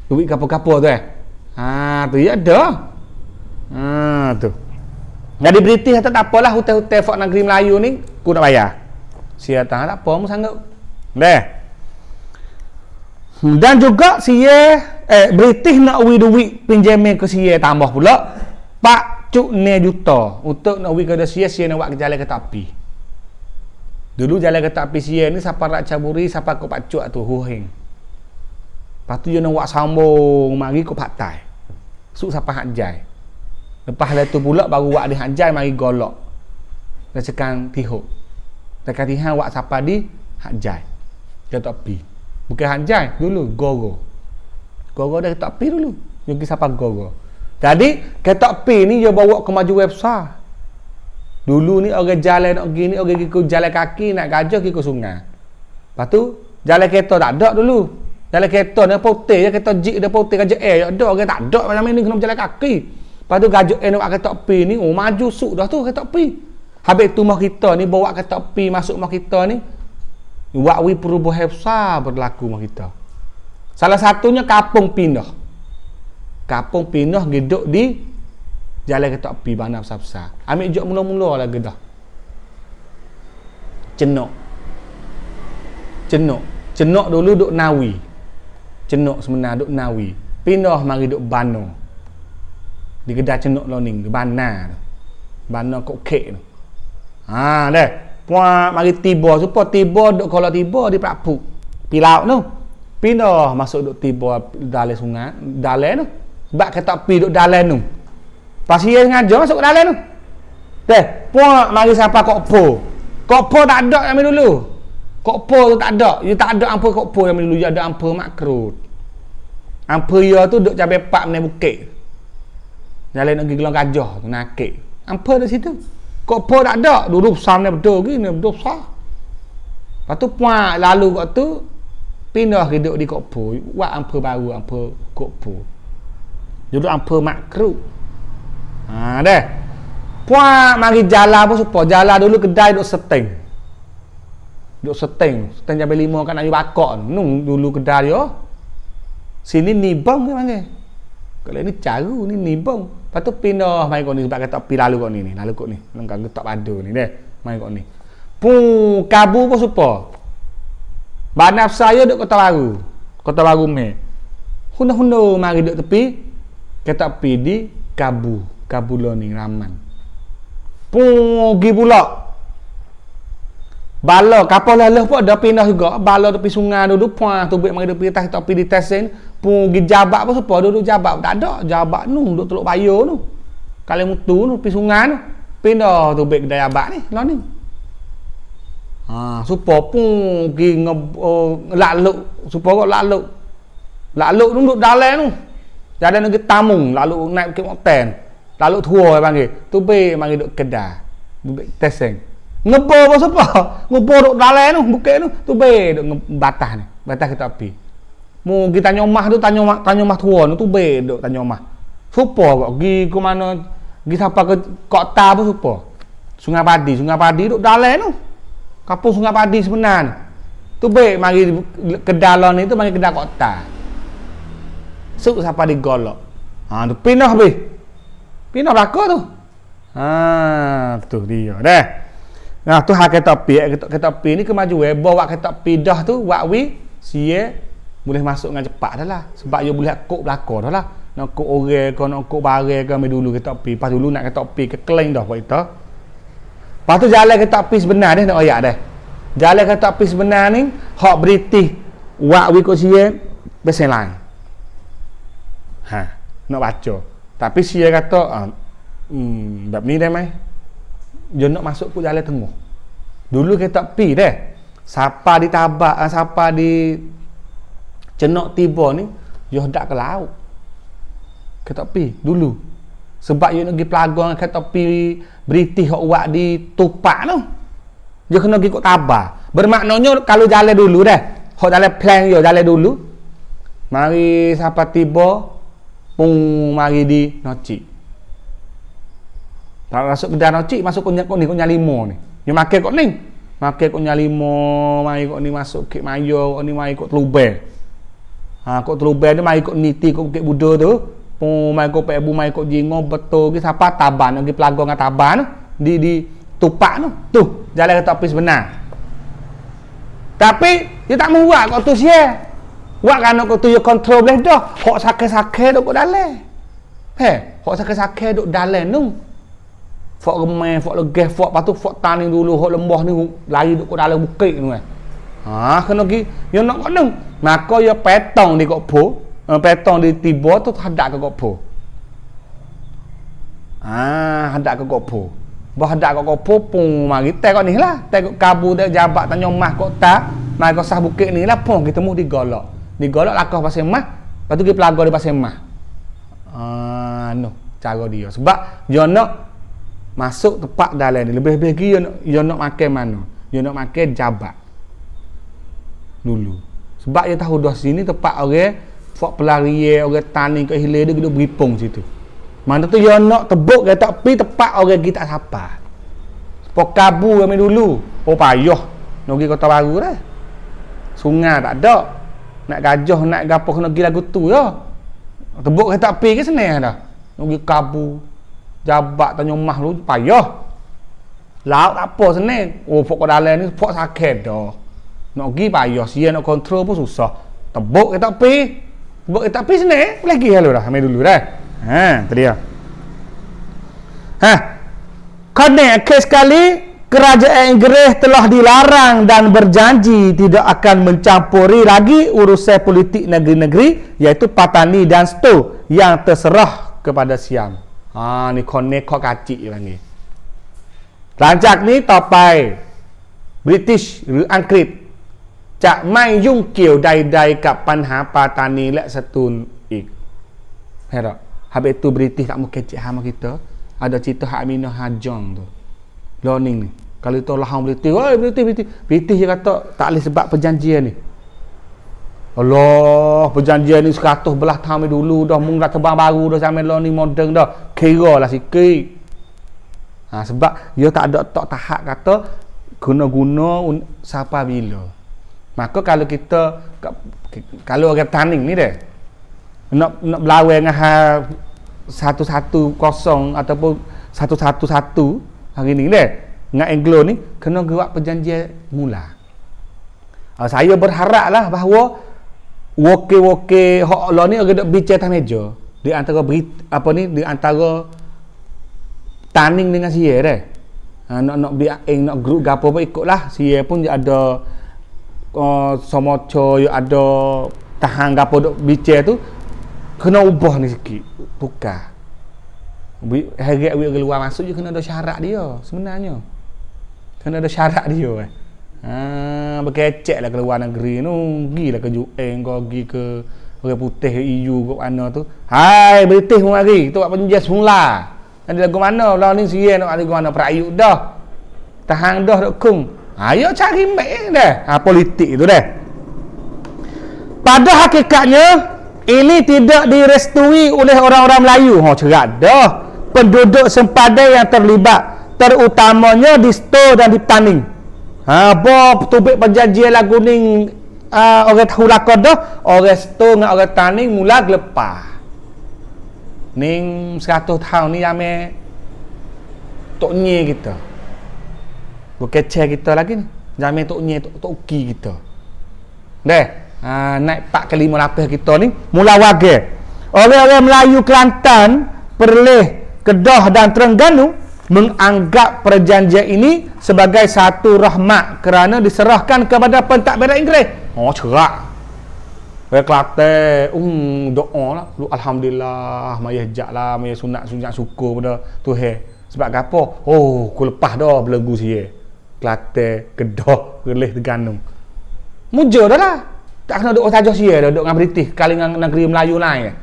duit apa-apa tu tu ya ada. Tu. Jadi British kata tak apalah hotel-hotel fort negeri Melayu ni ku nak bayar. Sia tak apa mu sanggup. Dah. Dan juga sia British nak duit pinjaman ke sia tambah pula 40 juta untuk nak duit ke sia nak buat jalan kereta api. Dulu jalan kereta api sia ni siapa Ratchaburi siapa ke Pak Cuk tu Huhing. Lepas tu dia nak buat sambung mari ke Pak Tai. Suk siapa Hak Jai. Lepas lah tu pula baru buat di Hak Jai mari golok. Rasakan Tihuk. Dekat Tihan buat siapa di Hak Jai. Kereta api. Bukan Hak Jai dulu Gogo. Gogo dah kereta api dulu. Dia pergi siapa Gogo. Jadi kereta api ni dia bawa kemajuan besar. Dulu ni orang jalan nak pergi ni, orang ikut jalan kaki nak gajah ikut sungai. Lepas tu jalan kereta tak ada dulu. Jalan kereta ni putih je, kereta jeep dia putih, gajah air ada, orang tak ada macam ni kena berjalan kaki. Lepas tu gajah air nak kereta api ni, maju suk dah tu kereta api. Habis tu mah kita ni bawa kereta api masuk mah kita ni. Wakwi perubahan besar berlaku mah kita. Salah satunya kampung pindah. Kampung pindah hidup di jalan kereta api bandar besar-besar. Ambil jok mula-mula lah gedah. Cenok dulu duk Nawi. Cenok sebenar duk Nawi. Pindah mari duk Bano. Di gedah cenok loning, di Bana. Bana kok kek tu. Deh. Puak mari tiba supaya tiba duk kalau tiba di Prapu. Pilau tu. Pindah masuk duk tiba dalam sungai, dalam tu. Sebab kereta api duk dalam tu. Pasien ngajar masuk ke dalam tu. Deh, puak mari siapa kokpo. Kokpo tak ada yang dulu. Kokpo tu tak ada. Dia tak ada ampa kokpo yang dulu, dia ada ampa makrut. Ampa dia tu duk cabai pak menai bukit. Jalan nak pergi Gelang Gajah tu nakik. Ampa di situ. Kokpo tak ada. Dulu besar menai betul gini, betul besar. Lepas tu puak lalu kat tu pindah hidup di kokpo. Buat ampa baru, ampa kokpo. Duduk ampa makrut. Deh. Puak mari jalan pun supaya jalan dulu kedai duk seteng. Duk seteng jam 5 kan nak bakak nung dulu kedai dia. Sini nibong ke panggil. Kalau ni caru ni nibong. Lepas tu pindah mai kau ni sebab kata api lalu kau ni. Lalu kau ni. Lengkap getak padu ni deh. Mai kau ni. Pung kabu pun supaya. Bandar saya duk Kota Baru. Kota Baru me. Hunda-hunda mari duk tepi kereta api di Kabu Loning Raman. Pergi pula. Bala kapal lalah pun ada pindah juga. Bala tepi sungai dulu puang tu mari tepi atas kereta api di Tesen. Pergi jabat pun siapa dulu jabat tak ada. Jabat nu duk Teluk Bayo tu. Kali mutu tu tepi sungai tu. Pindah tu kedai jabat ni Loning. Supaya pergi lalu supaya lalu. Lalu tu duduk dalam tu. Jadi negeri Tamung lalu naik ke mountain. Lalu tua panggil. Tu be mari duk kedai. Duk Teseng. Ngebo apa siapa? Ngebo duk dalam tu, bukit tu. Tu be duk batas ni. Batas kereta api. Mu kita tanya mah tu tanya mah tua tu be duk tanya mah. Supa kok pergi ke mana? Pergi sampai ke kota pun supa. Sungai Padi duk dalam tu. Kampung Sungai Padi sebenar. Tu be mari kedai ni tu mari kedai kota. Suk sampai di golok. Tu pindah habis. Pindah belakang tu. Tu dia dah. Nah, tu hak kereta api ni kemajuan. Bawa kereta api dah tu, wakwi, sia boleh masuk dengan cepat dah lah. Sebab dia boleh kok belakang dah lah. Nak kok orang ke, nak kok barang ke, ambil dulu kereta api. Lepas dulu nak kereta api ke Kelang dah buat kita. Lepas tu jalan kereta api sebenar dia nak ayak dah. Jalan kereta api sebenar ni, hak British, wakwi kok sia, besen lain. Nak baca. Tapi sia kata bab ni dah mai. Dia nak masuk ke jalan tengah. Dulu kereta api dah. Siapa di Tabak, siapa di Cenok tiba ni, dia hendak ke laut. Kereta api dulu. Sebab dia nak pergi pelagang kereta api British hok buat di Tupak tu. Dia kena pergi kat Tabak. Bermaknanya kalau jalan dulu dah. Hok jalan plan dia jalan dulu. Mari siapa tiba pung mari di Nocik. Tak masuk kedai Nocik, masuk kok ni lima ni. Dia makan kok ni. Makan kok lima, mari kok ni masuk Bukit Mayo, kok ni mari kok Telubel. Kok Telubel ni mari kok Niti kok Bukit Buda tu. Pung mari kok Pak Ibu mari kok Jinggo betul ke siapa Taban nak pergi pelagang dengan Taban tu di Tupak tu. Tu jalan kereta api sebenar. Tapi dia tak mau buat kok tu sia. Buat kan kok tu dia kontrol boleh dah. Hok sakit-sakit duk dalam. Hok sakit-sakit duk dalam tu. Fok remeh, fok legah, fok patu fok tani dulu, fok lembah ni lari duk dalam bukit tu kena pergi. Dia nak kok nang. Maka dia petong di kok po. Petong di tiba tu hadap ke kok po. Hadap ke kok po. Bah hadap ke kok po pung mari tek kok ni lah. Tek kabu tek jabat tanya mah kota. Mai kok sah bukit ni lah pung kita temu di golok. Di golok lakah pasal mah. Lepas tu pergi pelagar di pasal mah. Cara dia. Sebab dia nak masuk tepat dalam ni. Lebih-lebih lagi dia nak makan mana? Dia nak makan Jabat dulu. Sebab dia tahu dah sini tempat orang fok pelarian, orang tani kat hilir dia duduk beripung situ. Mana tu dia nak tebuk dia tak pi tempat orang kita tak sapa. Pok kabu kami dulu. Oh payah nak pergi Kota Baru dah. Sungai tak ada. Nak gajah nak gapo kena pergi lagu tu ya. Tebuk dia tak pi ke senang dah. Nak pergi kabu. Jabat tanya mah lu payah. Laut tak apa senang. Oh pok dalam ni pok sakit dah. Nak pergi payah, sia nak kontrol pun susah. Tebuk dia tak pi. Tebuk dia tak pi senang. Lagi halu dah ambil dulu dah. Tu dia. Kerana kes sekali kerajaan Inggeris telah dilarang dan berjanji tidak akan mencampuri lagi urusan politik negeri-negeri iaitu Patani dan Sto yang terserah kepada Siam. Ni konek kok kacik panggil. หลังจากนี้ต่อไป British หรืออังกฤษจะไม่ยุ่งเกี่ยวใดๆกับปัญหาปาตานีและสตูลอีก Hera, habis tu British tak mau kecek sama kita. Ada cerita Hak Aminah Hajong tu. Learning ni. Kalau tu lahang British, oi British dia kata tak boleh sebab perjanjian ni. Allah, perjanjian ni 100 belah tahun dulu dah mung dah terbang baru dah zaman ni moden dah. Kira lah sikit. Sebab dia tak ada tak tahap kata guna-guna siapa bila. Maka kalau kita kalau orang tanding ni deh nak berlawan dengan 110 ataupun 111 hari ni deh dengan Anglo ni kena buat perjanjian mula. Saya berharaplah bahawa woke-woke hak law ni ada bicara atas meja di antara di antara Taning dengan Sia deh. Nak nak grup gapo pun ikutlah. Sia pun dia ada somoco, ada tahan gapo duk bicara tu kena ubah ni sikit. Tukar. Harap we keluar masuk je kena ada syarat dia sebenarnya. Kena ada syarat dia. Berkecek lah keluar negeri tu. Gilah ke UN kau pergi ke orang putih EU kat mana tu. Hai British pun mari. Tu buat perjanjian semula. Ada lagu mana? Lawan ni Sia nak lagu mana? Perayuk dah. Tahan dah duk kung. Ayo cari mek dah. Politik itu dah. Pada hakikatnya ini tidak direstui oleh orang-orang Melayu. Cerak dah. Penduduk sempadan yang terlibat terutamanya di Sto dan di Taning. Apa tubik perjanjian lagu ni orang tahu lakon dah. Orang Sto dengan orang Taning mula gelepah. Ning 100 tahun ni ame tok nye kita. Bukan cek kita lagi ni. Zaman tok nye tok uki kita. Deh, naik 4 ke 5 lapis kita ni mula wage. Orang-orang Melayu Kelantan, Perlis, Kedah dan Terengganu menganggap perjanjian ini sebagai satu rahmat kerana diserahkan kepada pentadbiran Inggeris. Cerak. Kelantan doa lah. Alhamdulillah mayah jak lah, mayah sunat syukur pada Tuhan. Sebab apa? Ku lepas dah belenggu Sia. Kelantan, Kedah, Perlis, Terengganu. Muja dah lah. Tak kena duk saja Sia dah duk dengan British kali dengan negeri Melayu lain.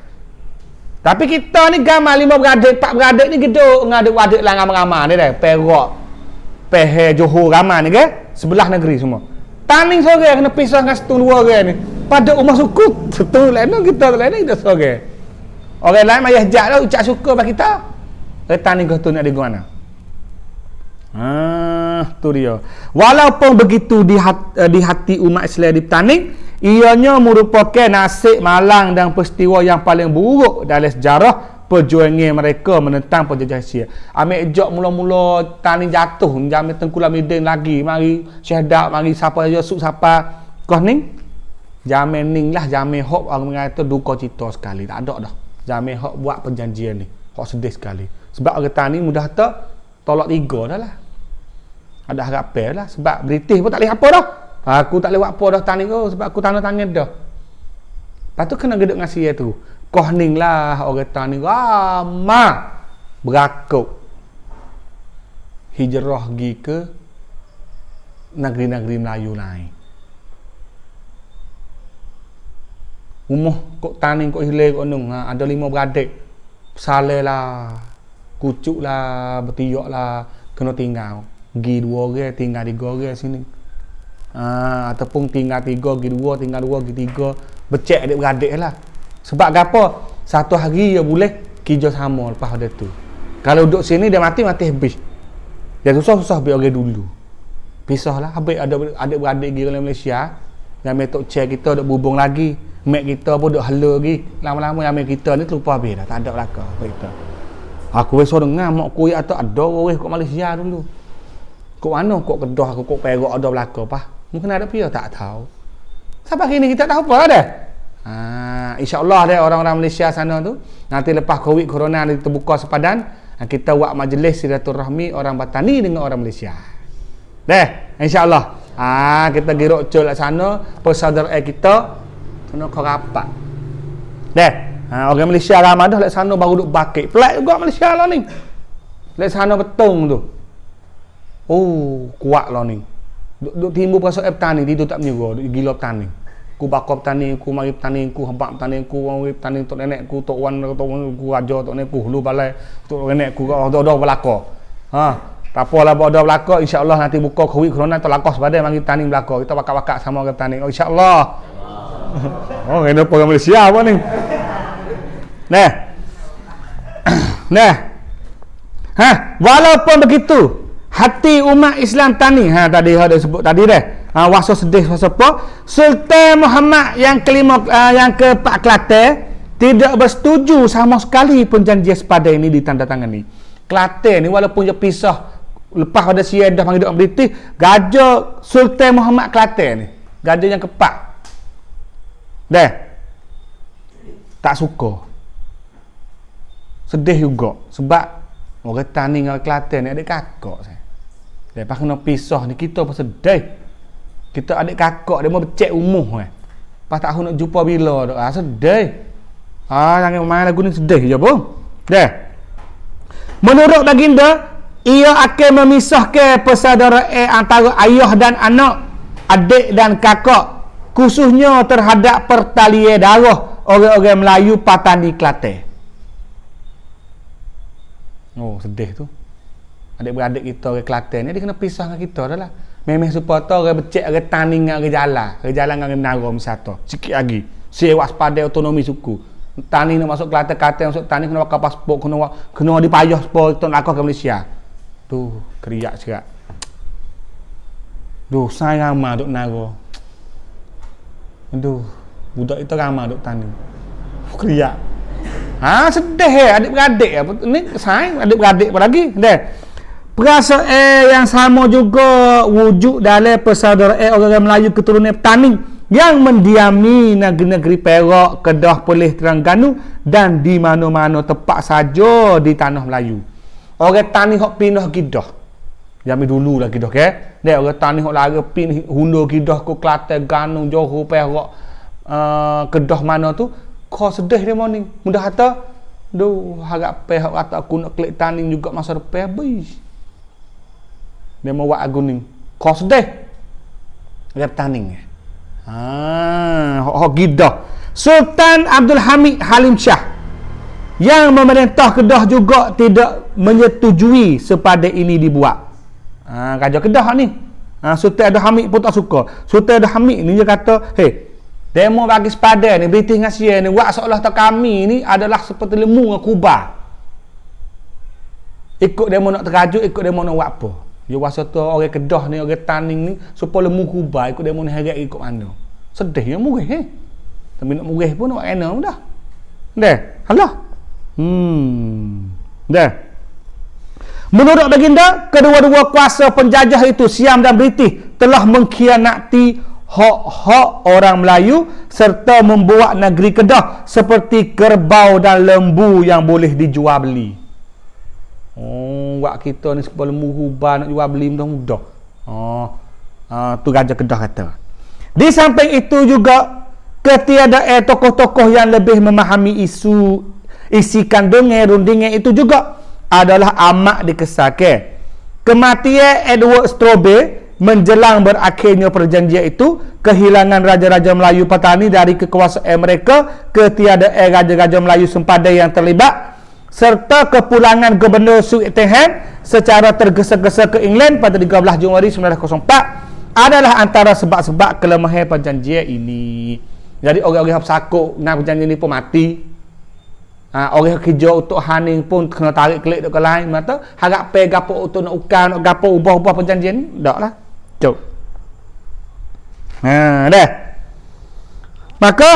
Tapi kita ni gambar 5 beradik, 4 beradik ni geduk dengan adik-adik lah ramai-ramai ni dah. Perak, Pahang, Johor ramai ni ke? Sebelah negeri semua. Taning sore kena pisah dengan setun 2 orang ni. Pada umat suku setun lain kita lain kita sore. Orang lain mayah jak dah ucap syukur bagi kita. Taning kau tu nak di mana? Tu dia. Walaupun begitu di hati umat Islam di Taning, ianya merupakan nasib malang dan peristiwa yang paling buruk dalam sejarah perjuangan mereka menentang penjajah Asia. Ambil jok mula-mula Taning jatuh, jamin Tengku Lamidin lagi, mari Syahdak, mari siapa saja suk siapa kau ning. Jamin ning lah, jamin hok orang mengata duka cita sekali. Tak ada dah. Jamin hok buat perjanjian ni. Hok sedih sekali. Sebab orang Taning mudah tak tolak 3 dah lah. Ada harapan lah. Sebab British pun tak boleh apa dah. Aku tak boleh buat apa dah Taning tu. Sebab aku tanah-tanah dah. Lepas tu kena geduk dengan Sia tu. Kau ning lah orang Taning ramah berakuk hijrah pergi ke negeri-negeri Melayu lain. Rumah kok Taning kok hilang kok nung. Ada 5 beradik. Saleh lah. Kucuk lah, bertiok lah, kena tinggal. Gi 2 orang, tinggal 3 orang sini. Ataupun tinggal 3, gi 2, tinggal 2, gi 3. Becek adik-beradik lah. Sebab apa? Satu hari dia boleh kerja sama lepas ada tu. Kalau duduk sini dia mati habis. Dia susah-susah biar orang dulu. Pisah lah. Habis ada adik-beradik pergi dalam Malaysia. Yang metok chair kita duk berhubung lagi. Mek kita pun duk hala lagi. Lama-lama yang mek kita ni terlupa habis dah. Tak ada belakang kita. Aku besok dengar mak aku atau ada orang kat Malaysia dulu. Kok mana kok Kedah aku kok Perak ada belakang apa? Mungkin ada pia tak tahu. Sampai kini kita tahu apa dah. InsyaAllah deh orang-orang Malaysia sana tu nanti lepas Covid Corona ni terbuka sepadan, kita buat majlis silaturahmi orang Batani dengan orang Malaysia. Deh, insya-Allah. Kita girok cul kat sana, persaudaraan kita kena kau rapat. Deh. Orang Malaysia ramai dah lek sana baru duk bakit. Pelik juga Malaysia lah ni. Lek sana betung tu. Oh, kuat lah ni. Duk timbul perasaan petani, tidur tak menyerah, duk gila petani. Ku bakar petani, ku mari petani, ku hembak petani, ku mari petani tok nenek ku, tok wan, ku raja, tok nenek ku, hulu balai, tok nenek ku, ada belaka. Tak apalah ada belaka, insya-Allah nanti buka Covid Corona terlakas badai mari petani belaka. Kita bakak-bakak sama orang petani. Oh, insya-Allah. Oh, kena orang Malaysia apa ni? Nah. Walaupun begitu, hati umat Islam tani, tadi ada sebut tadi dah. Wasa sedih wasa apa? Sultan Muhammad yang ke-4 Kelantan tidak bersetuju sama sekali perjanjian sepadan ini ditandatangani. Kelantan ni walaupun dia pisah lepas ada Siedah panggil duk British, gajah Sultan Muhammad Kelantan ni, gajah yang ke-4. Dah. Tak suka. Sedih juga sebab orang tani dengan Kelantan ni adik kakak saya. Lepas kena pisah ni kita pun sedih. Kita adik kakak dia mau becek umuh Lepas tak tahu nak jumpa bila dak. Sedih. Jangan main lagu ni sedih je pun. Dah. Menurut baginda, ia akan memisahkan persaudaraan antara ayah dan anak, adik dan kakak, khususnya terhadap pertalian darah orang-orang Melayu Patani Kelantan. Oh, sedih tu. Adik-beradik kita orang Kelantan ni dia kena pisah dengan kita dah lah. Memang supaya tu orang becek, orang tani dengan orang jalan dengan negara misata. Sikit lagi. Sewa sepadan otonomi suku. Tani nak masuk Kelantan, masuk tani kena pakai pasport, kena dipayah supaya kita nak ke Malaysia. Tu, keriak cerak. Saya ramai duk negara. Budak itu ramai duk tani. Keriak. Sedih adik-beradik ni sayang adik-beradik apa lagi dah. Perasaan yang sama juga wujud dalam persaudaraan orang Melayu keturunan petani yang mendiami negeri-negeri Perak, Kedah, Perlis, Terengganu dan di mana-mana tempat saja di tanah Melayu. Orang tani hok pindah Kedah. Zaman dulu lah Kedah Dah orang tani hok lari pindah hundur Kedah ke Kelantan, Ganung, Johor, Perak, Kedah mana tu. Kau sedih dia morning. Mudah kata, harap pihak kata aku nak klik tani juga masa depan habis. Dia mau buat aku ni. Kau sedih. Dia tani. Gidah. Sultan Abdul Hamid Halim Shah yang memerintah Kedah juga tidak menyetujui sepadan ini dibuat. Raja Kedah ni. Sultan Abdul Hamid pun tak suka. Sultan Abdul Hamid ni dia kata, demo bagi sepadan ni, British dengan Sia ni, buat seolah tak kami ni adalah seperti lemu dengan Kuba. Ikut demo nak terajut, ikut demo nak buat apa. Dia rasa tu orang Kedah ni, orang Taning ni, supaya lemu Kuba, ikut demo ni harap ikut mana. Sedih yang murih Tapi nak murih pun nak enak dah. Dah, halah. Dah. Menurut baginda, kedua-dua kuasa penjajah itu, Siam dan British, telah mengkhianati hak-hak orang Melayu serta membuat negeri Kedah seperti kerbau dan lembu yang boleh dijual beli. Buat kita ni sepuluh lembu huban nak jual beli mudah-mudah. Tu Raja Kedah kata. Di samping itu juga ketiadaan tokoh-tokoh yang lebih memahami isi kandungan rundingan itu juga adalah amat dikesalkan. Kematian Edward Strobel menjelang berakhirnya perjanjian itu, kehilangan raja-raja Melayu Patani dari kekuasaan mereka, ketiadaan raja-raja Melayu sempadan yang terlibat, serta kepulangan Gubernur Swettenham secara tergesa-gesa ke England pada 13 Januari 1904 adalah antara sebab-sebab kelemahan perjanjian ini. Jadi orang-orang yang sakut dengan perjanjian ini pun mati. Orang yang kerja untuk haning pun kena tarik kelik ke lain. Mata harap pay gapo untuk nak ukar, nak gapo ubah-ubah perjanjian ni. Tak lah. Cuk. Dah. Maka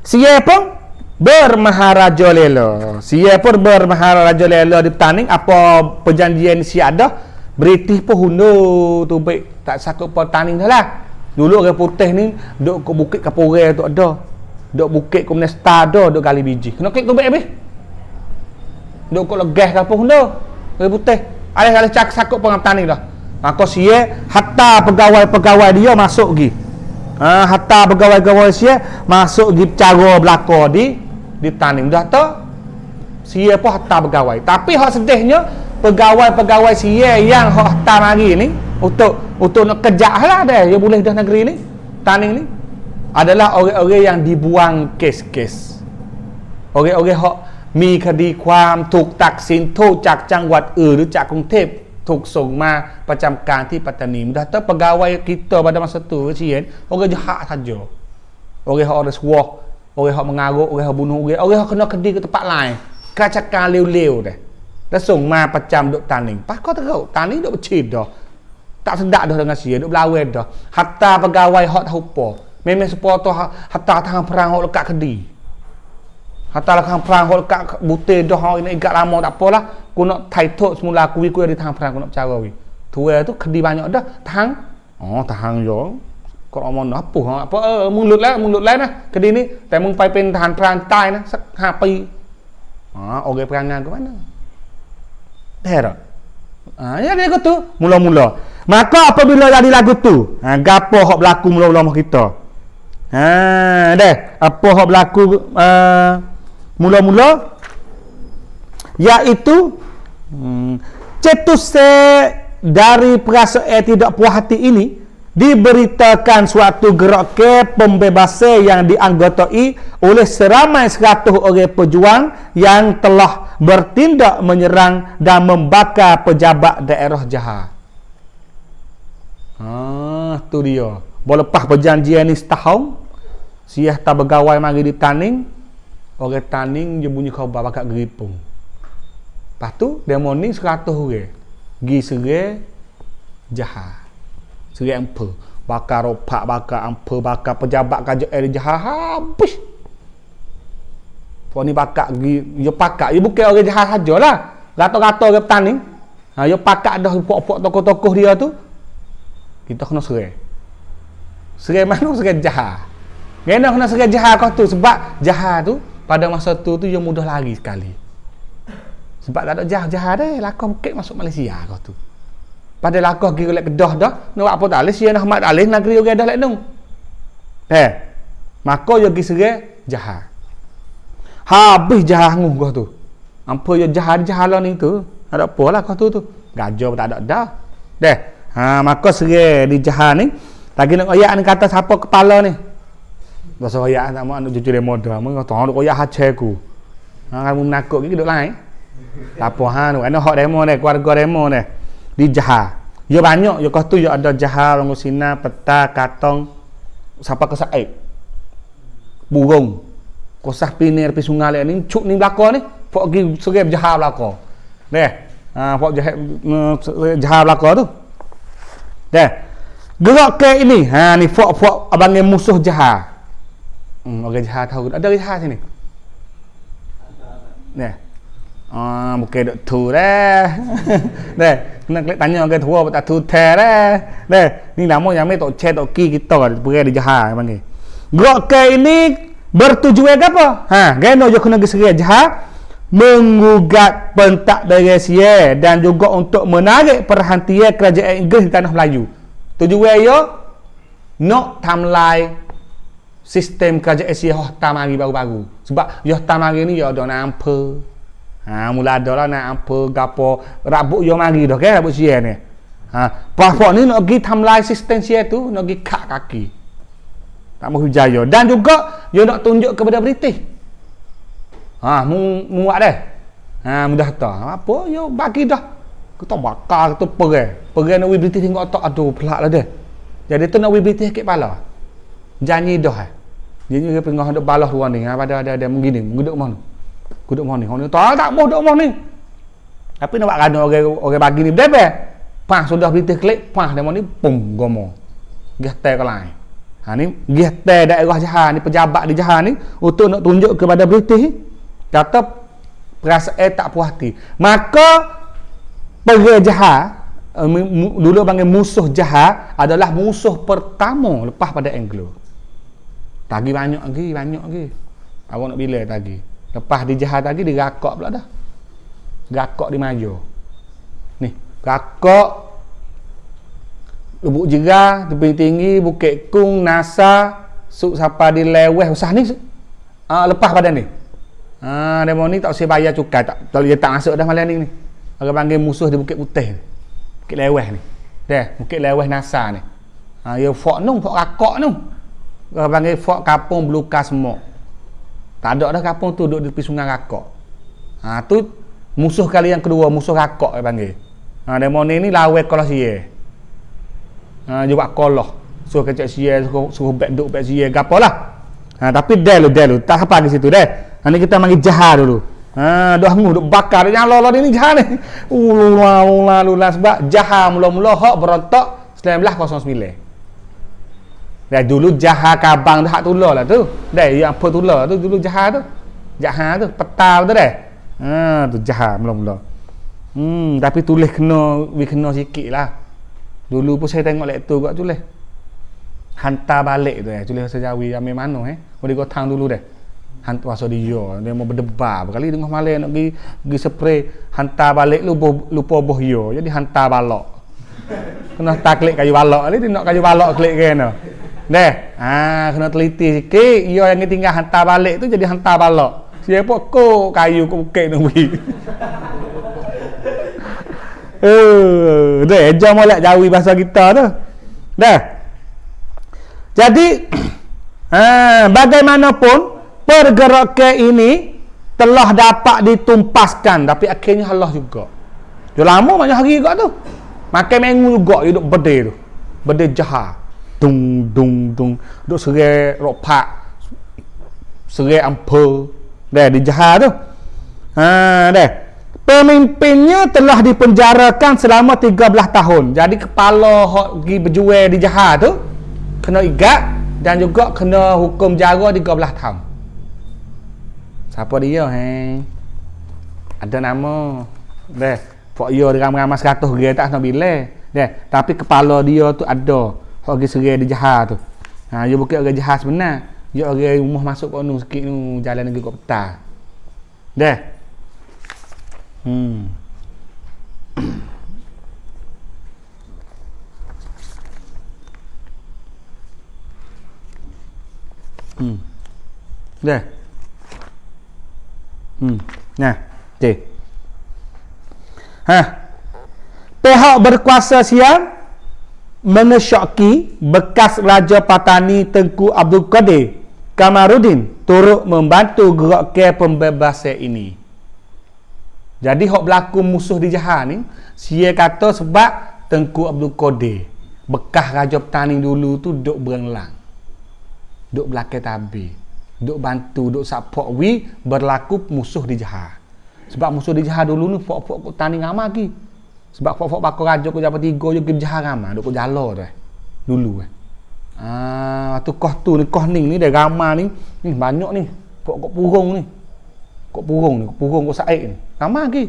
Sia pun bermaharaja lela. Sia pun bermaharaja lela di Taning. Apa perjanjian Sia ada, British pun hundur tu baik. Tak sakut apa Taning dah lah. Dulu orang putih ni duk ke Bukit Kapore tu ada. Duk Bukit Komunista ada, duk gali biji. Kena klik tu baik habis. Duk ke Legah ke apa hundur. Orang putih. Alih-alih cak sakut pengam Taning dah. Maka Sia hatta pegawai-pegawai dia masuk pergi. Hatta pegawai-pegawai Sia masuk di cara belaka di Taning. Dah tu Sia pun hatta pegawai. Tapi hak sedihnya pegawai-pegawai Sia yang hak hatta mari ni untuk nak kejak lah dah dia boleh dah negeri ni Taning ni adalah orang-orang yang dibuang kes-kes. Orang-orang hak mi kadiความถูกตัดสินโทษจากจังหวัดอื่นหรือจากกรุงเทพถูกส่งมาประจำการที่ปัตตานี. Dah tu pegawai kita pada masa tu Cien orang jahat saja. Orang hak rasuah, orang hak mengarut, orang hak bunuh orang hak kena kedi ke tempat lain. Kerajaan lew-lew dah. Dahส่งมาประจำduk Taning. Pas kau tahu Taning duk bercid dah. Tak sedap dah dengan Sia, duk berlawan dah. Hatta pegawai hak tahu apa. Memang supaya tu hatta tang perang hak lekat kedi. Hatta tang perang hak lekat butir dah hak ini ikat lama tak apalah. Ku nak title semula aku di tang perang ku nak cara wi. Tuai tu kedi banyak dah tang. Tang yo. Kau omong apa mulut lah nah. Kedi niแต่มึงไปเป็นทหารพรานใต้นะสัก5 ปี Orang perangan ke mana? Dah tak? Jadi lagu tu mula-mula. Maka apabila jadi lagu tu, gapo hak berlaku mula-mula kita. Dah. Apa hak berlaku mula-mula iaitu cetusnya dari perasaan tidak puas hati ini diberitakan suatu gerakan pembebasan yang dianggotai oleh seramai 100 orang pejuang yang telah bertindak menyerang dan membakar pejabat daerah Johor. Tu dia. Lepas perjanjian ni setahun, Sia tak bergawai mari di Taning. Orang Taning je bunyi khabar bakal geripung. Lepas tu demo ni 100 orang. Gi serai Johor. Serai Ampel. Bakar ropak, bakar Ampel, bakar pejabat kerajaan di Johor habis. Pok ni pakak dia pakak. Dia bukan orang jahat sajalah. Rata-rata orang Taning. Dia pakak dah pok-pok tokoh-tokoh dia tu. Kita kena serai. Serai mana? Serai Johor. Kena serai Johor kau tu sebab Johor tu pada masa tu dia mudah lari sekali. Sebab tak ada Johor dah, lakon bukit masuk Malaysia kau tu. Pada lakon pergi ke Kedah dah, nak buat apa tak leh Sia Ahmad Alih negeri orang dah lek nung. Maka dia pergi serai Johor. Habis Johor nguh kau tu. Apa je Johor ni tu? Ada apalah kau tu. Gajah tak ada dah. Maka serai di Johor ni lagi nak ayat ni kata siapa kepala ni. Bahasa ayat tak mau nak jujur demo dah. Mun kau tahu ayat hace aku. Kamu nakut ke duk lain. Tak apa tu. Ana hak demo ni, keluarga demo ni di Johor. Ya banyak, ya kau tu ya ada Johor, Longo Sina, Peta, Katong, siapa ke Said. Burung. Kosah pinir pi sungai ni cuk ni belaka ni. Pok gi serai Johor belaka. Pok Johor belaka tu. Gerak ke ini. Ni fok abangnya musuh Johor. Orang Johor tahu. Ada Johor sini. Bukan duk tu dah. Kena klik tanya orang tua tak tu dah. Ni nama yang tok chat tok ki kita pergi di Johor panggil. Gerak ke ini bertujuan apa? Geno je kena geserai Johor menggugat pentadbiran Sia dan juga untuk menarik perhatian kerajaan Inggeris di tanah Melayu. Tujuan dia nak tamlai sistem kerajaan Sia Hotam hari baru-baru. Sebab Hotam hari ni dia ada nak ampa. Mula ada lah nak ampa gapo rabuk dia mari dah kan rabuk Sia ni. Pokok ni nak pergi tamlai sistem Sia tu, nak pergi kat kaki. Tak mahu jaya. Dan juga dia nak tunjuk kepada British. Muat dah. Mudah tak. Apa yo bagi dah. Kita bakar kita pergi nak we British tengok tak aduh pelak lah dia. Jadi tu nak we British sikit pala. Janji dah. Dia ke pengah duk balah ruang ni. Pada ada begini, duduk mana. Duduk mana ni. Orang ni tak mau duduk mana ni. Tapi nak buat kena orang bagi ni berapa? Pas sudah British klik, pas demo ni pum gomo. Gihtai ke lain. Ni gihtai daerah Johor ni, pejabat di Johor ni untuk nak tunjuk kepada British kata perasaan tak puas hati. Maka pergi Johor dulu panggil musuh Johor adalah musuh pertama lepas pada Anglo. Tagi banyak lagi. Awak nak bila tagi? Lepas di Johor tagi dirakak pula dah. Rakak di Maju. Ni, rakak Lubuk Jerah, Tebing Tinggi, Bukit Kung, Nasa, Suk Sapa di Leweh, usah ni lepas pada ni. Demo ni tak usah bayar cukai, tak masuk dah malam ni. Orang panggil musuh di Bukit Putih. Bukit Leweh ni. Bukit Leweh Nasa ni. Ya fort rakak tu. Orang panggil fort Kapung Beluka Semok. Tak ada dah kapung tu duduk di tepi sungai Rakak. Tu musuh kali yang kedua, musuh Rakak dia panggil. Demo ni lawan kolah sia. Dia buat kolah. Suruh kecek sia, suruh duk back sia gapalah. Tapi delu tak apa di situ dah. Ni kita mari Johor dulu. Dah duk bakar nyala ni Johor ni. Lula sebab Johor mula-mula hak berontak 1909. Dah dulu Johor Kabang tu hak tular lah tu. Dah yang apa tular tu dulu Johor tu. Johor tu peta tu dah. Tu Johor mula-mula. Tapi tulis kena sikit lah. Dulu pun saya tengok lektor kat tulis. Hantar balik tu tulis bahasa Jawi ambil mana boleh gotang dulu dah. Hantar bahasa dia mau berdebar berkali tengah malam nak pergi spray hantar balik lupa boh yo. Jadi hantar balak. Kena taklik kayu balak ni dia nak kayu balak klik kena. Kena teliti sikit. Ia yang tinggal hantar balik tu jadi hantar balak. Siapa kok kayu bukit tu pergi. Jom molek Jawi bahasa kita tu. Jadi bagaimanapun pergerakan ini telah dapat ditumpaskan tapi akhirnya Allah juga. Dah lama banyak hari juga tu. Makan minggu juga hidup berde tu. Berde Johor. Dung duk serai ropak. Serai ampa. Di Johor tu. Pemimpinnya telah dipenjarakan selama 13 tahun. Jadi kepala hok pergi berjual di Johor tu kena igat dan juga kena hukum jara 13 tahun. Siapa dia Ada nama. Pok dia ramai-ramai 100 orang tak nak bila. Tapi kepala dia tu ada. Hok pergi serai di Johor tu. Dia bukan orang Johor sebenar. Dia orang rumah masuk kat sikit tu jalan negeri kat petang. Pihak berkuasa siang mengesyaki bekas Raja Patani Tengku Abdul Qadir Kamaruddin turut membantu gerakan pembebasan ini. Jadi hak berlaku musuh di Johor ni, sia kata sebab Tengku Abdul Qadir bekas Raja Patani dulu tu duk berenlang. Duk belakang tabir. Duk bantu, duk support berlaku musuh di Johor. Sebab musuh di Johor dulu ni fok-fok Tani ramai lagi. Sebab fok-fok bakal raja ke Jawa 3 je pergi Johor ramai, duk jala tu dulu tu koh tu ni koh ning ni dah ramai ni banyak ni. Kok purung ni. Purung kok Said ni. Ramai lagi.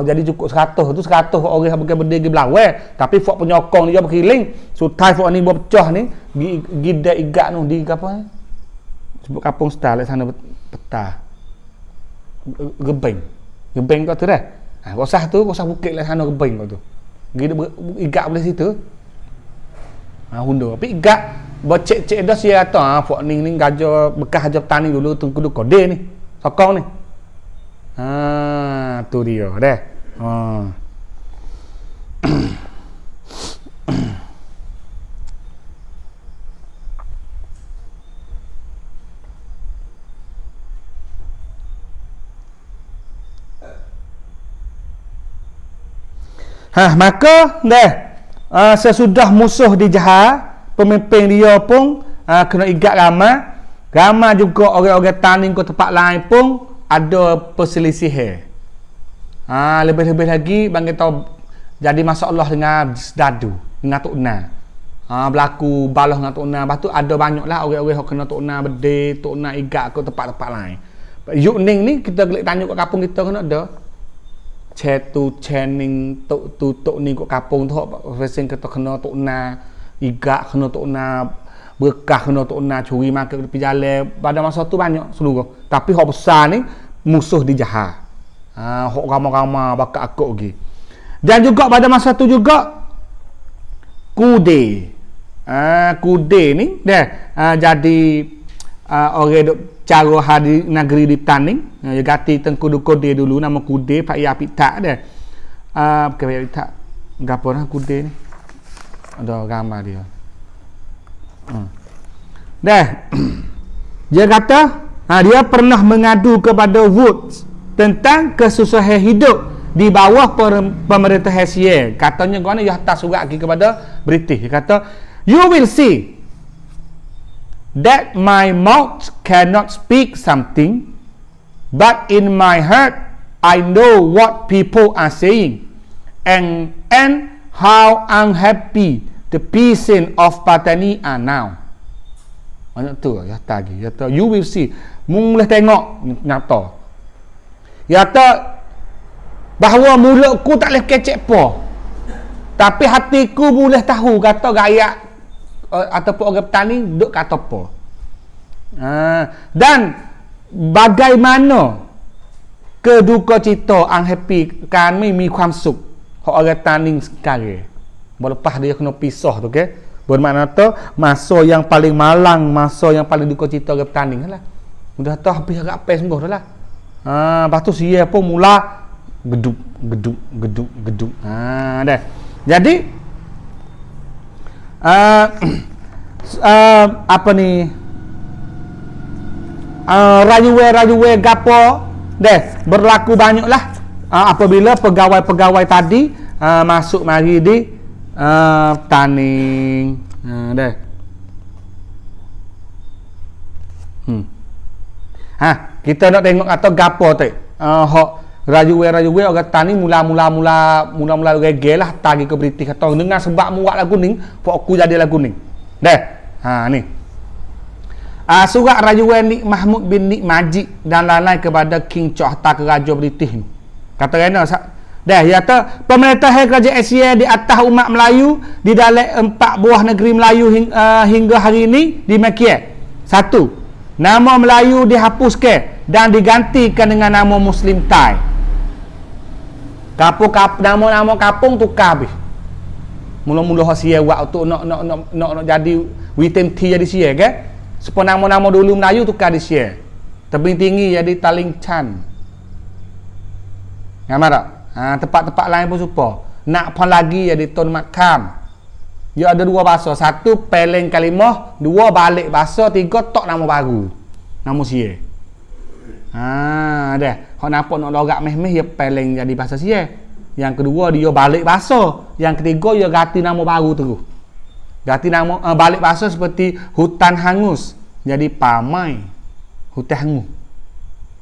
Jadi cukup 100 tu 100 orang yang bukan berdiri belawai, tapi fok penyokong dia berkeliling. Sutai fok ni buat pecah ni, gidak igat tu di apa? Sebut kampung Star lek sana peta. Gebeng kau tu dah. Kosah bukit lek sana gebeng kau tu. Igat boleh situ. Hundur. Tapi igat becek-cek dah sia kata fok ni gajah bekas Raja Patani dulu Tengku Abdul Qadir ni. Sokong ni. Tu dia dah. Maka sesudah musuh dijahar, pemimpin dia pun kena igat ramai juga orang-orang tanding ke tempat lain pun ada perselisihan. Lebih-lebih lagi bang kita jadi masalah dengan dadu dengan Tok Na. Berlaku balah dengan Tok Na. Lepas tu ada banyaklah orang-orang yang kena Tok Na berdeh, Tok Na igat ke tempat-tempat lain. Yuk Ning ni kita tanya kat kampung kita kena ada. Cetu Chening Tok ni kat kampung tu fashion kita kena Tok Na igat, kena Tok Na berkah, kena Tok Na curi makan tepi jalan. Pada masa tu banyak seluruh. Tapi hak besar ni musuh dijahar. Hak ramai-ramai bakal akut lagi. Dan juga pada masa tu juga Kude ni jadi orang duk cara hari negeri di Taning. Dia ganti Tengku Kude dulu nama Kude Pak Ya Pitak dia. Bukan Pak Ya Pitak. Gapo dah Kude ni? Ada gambar dia. Dia kata dia pernah mengadu kepada Woods tentang kesusahan hidup di bawah pemerintah Asia. Katanya gua ni dia hantar surat lagi kepada British. Dia kata, "You will see that my mouth cannot speak something, but in my heart I know what people are saying and how unhappy the peasants of Patani are now." Banyak tu ya lagi. Ya tu, you will see. Mung boleh tengok nyata. Ya tu bahawa mulutku tak boleh kecek apa. Tapi hatiku boleh tahu kata rakyat ataupun orang petani duk kata apa. Dan bagaimana keduka cita unhappy kami มีความสุข orang tani sekarang. Lepas dia kena pisah tu okey. Bermakna tu masa yang paling malang, masa yang paling duka cita orang petani lah. Sudah tahu habis agak apa sungguh dah lah. Lepas tu sia pun mula geduk. Dah. Jadi apa ni? Rayuwe gapo dah berlaku banyaklah apabila pegawai-pegawai tadi masuk mari di Taning. Dah. Kita nak tengok atau gapo tu. Hok rayuwe orang tani mula-mula regel lah tagi ke British kata dengan sebab mu buat lagu ni pok aku jadi lagu ni. Dah. Ni. Surat rayuwe Nik Mahmud bin Nik Majid dan lain-lain kepada King Chahta ke Raja British ni. Kata kena dah ya kata pemerintah kerajaan Asia di atas umat Melayu di dalam 4 buah negeri Melayu hingga hari ini demikian. 1. Nama Melayu dihapuskan dan digantikan dengan nama Muslim Thai. Nama kapung tukar habis. Mula-mula Asia buat untuk nak jadi Witem T jadi Asia ke? Supaya nama-nama dulu Melayu tukar di Asia. Tebing tinggi jadi Taling Chan. Nampak tak? Tempat-tempat lain pun supa. Nak pun lagi jadi Tun Makam. Dia ada 2 bahasa. 1 peleng kalimah, 2 balik bahasa, 3 tok nama baru. Nama Sia. Dah. Hak nampak nak logat meh-meh dia peleng jadi bahasa Sia. Yang kedua dia balik bahasa. Yang ketiga dia ganti nama baru terus. Ganti nama balik bahasa seperti hutan hangus jadi Pamai. Hutan hangus.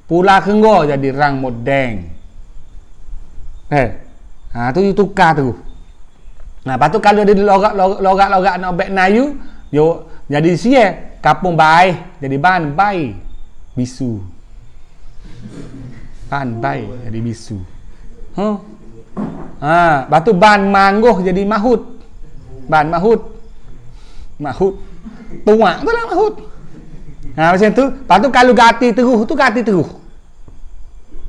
Pula Kenggo jadi Rang Modeng. Tu tukar tu. Lepas tu kalau dia logat nak back Melayu, yo jadi Sia, kampung Bai jadi Ban Bai. Bisu. Ban Bai jadi Bisu. Lepas tu Ban Mangguh jadi Mahut. Ban Mahut. Tuak tu lah Mahut. Macam tu. Lepas tu kalau ganti terus.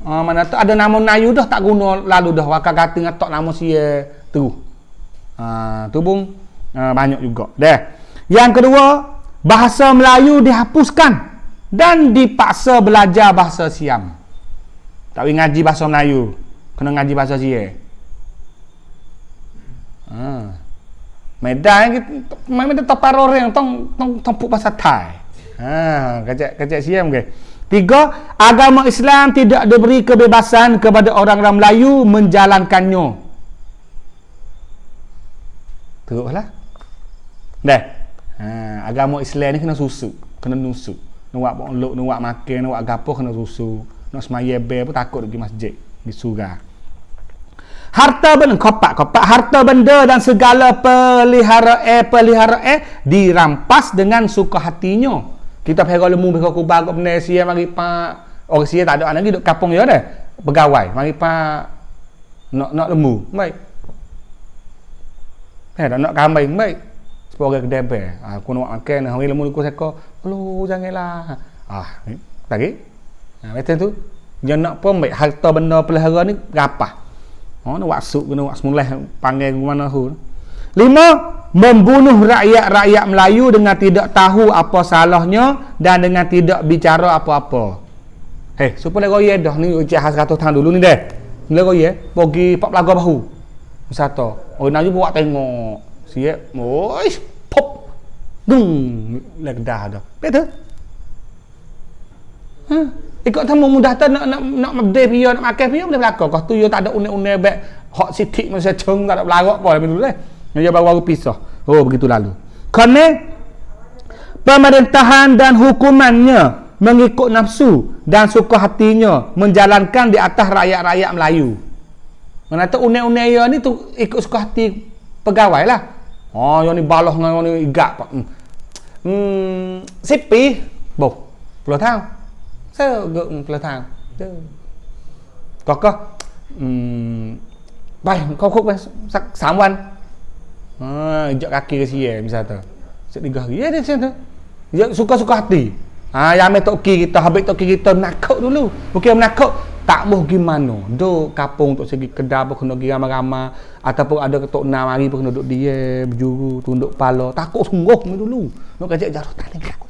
Mana tu ada nama Melayu dah tak guna lalu dah wakar kata ngatok nama Sia terus. Tu bung banyak juga. Dah. Yang kedua, bahasa Melayu dihapuskan dan dipaksa belajar bahasa Siam. Tak boleh ngaji bahasa Melayu, kena ngaji bahasa Sia. Medan kita tapar orang tong puk bahasa Thai. Kacak Siam ke. 3. Agama Islam tidak diberi kebebasan kepada orang-orang Melayu menjalankannya. Teruklah. Dah. Agama Islam ni kena susu, kena nusuk. Nak buat bolok, nak buat makan, nak buat gapo kena susu. Nak semaya bel pun takut pergi masjid, di surga. Harta benda kopak harta benda dan segala peliharaan dirampas dengan suka hatinya. Kita pergi lemu pergi kubah kau benda sia mari pak orang sia tak ada lagi duk kampung dia dah. Pegawai mari pak nak lemu. Baik. Nak kambing baik. Sepuluh kedai bel. Aku nak makan hari lemu aku seko. Lu janganlah. Lagi. Betul tu. Dia nak pun baik harta benda pelihara ni rapah. Nak buat sup, kena buat semulai panggil ke mana tu. 5. Membunuh rakyat Melayu dengan tidak tahu apa salahnya dan dengan tidak bicara apa-apa. Supaya goye dah ni ujian 100 tahun dulu ni dah. Mula goye pergi 4 pelaga bahu. Wisata. Orang Melayu buat tengok. Siap. Oish, pop. Dung, dah dah. Betul? Ikut tamu mudah tu nak mabde piyo nak makan piyo boleh belaka. Kau tu yo tak ada unek-unek beg hot sitik masa ceng tak ada belarak apa dulu dah. Dia baru pisah. Oh begitu lalu. Kerana pemerintahan dan hukumannya mengikut nafsu dan suka hatinya menjalankan di atas rakyat-rakyat Melayu. Mana tu unek-unek yo ni tu ikut suka hati pegawai lah. Yo ni balah dengan ni igak. Sipi. Boh. 10 tahun. Sao gượng là thằng có bay không khúc sắc 3 วัน injak kaki ke sia misalnya set 3 hari dia macam tu dia suka-suka hati yang toki kita habis toki kita nakut dulu bukan menakut tak mau gimana do kapung untuk segi kedai pun kena pergi ramai-ramai ataupun ada ketok 6 hari pun kena duduk dia berjuru tunduk pala takut sungguh ni dulu nak kajak jaruh tak lagi aku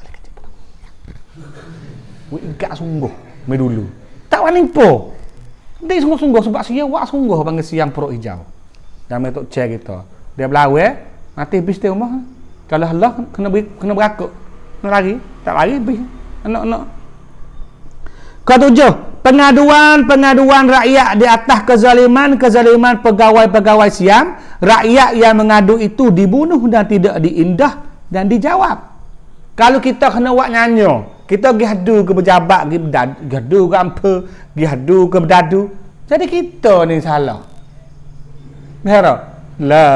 igak sungguh mai dulu tak wani po dia sungguh-sungguh sebab sia wak sungguh panggil siang perut hijau dan metok cek kita dia belawe mati habis di rumah kalau Allah kena berakuk kena lari tak lari habis anak-anak. Ketujuh, pengaduan rakyat di atas kezaliman pegawai-pegawai Siam. Rakyat yang mengadu itu dibunuh dan tidak diindah dan dijawab. Kalau kita kena buat nyanyo, kita pergi adu ke pejabat, pergi adu ke apa, pergi adu ke berdadu. Jadi kita ni salah. Merah. La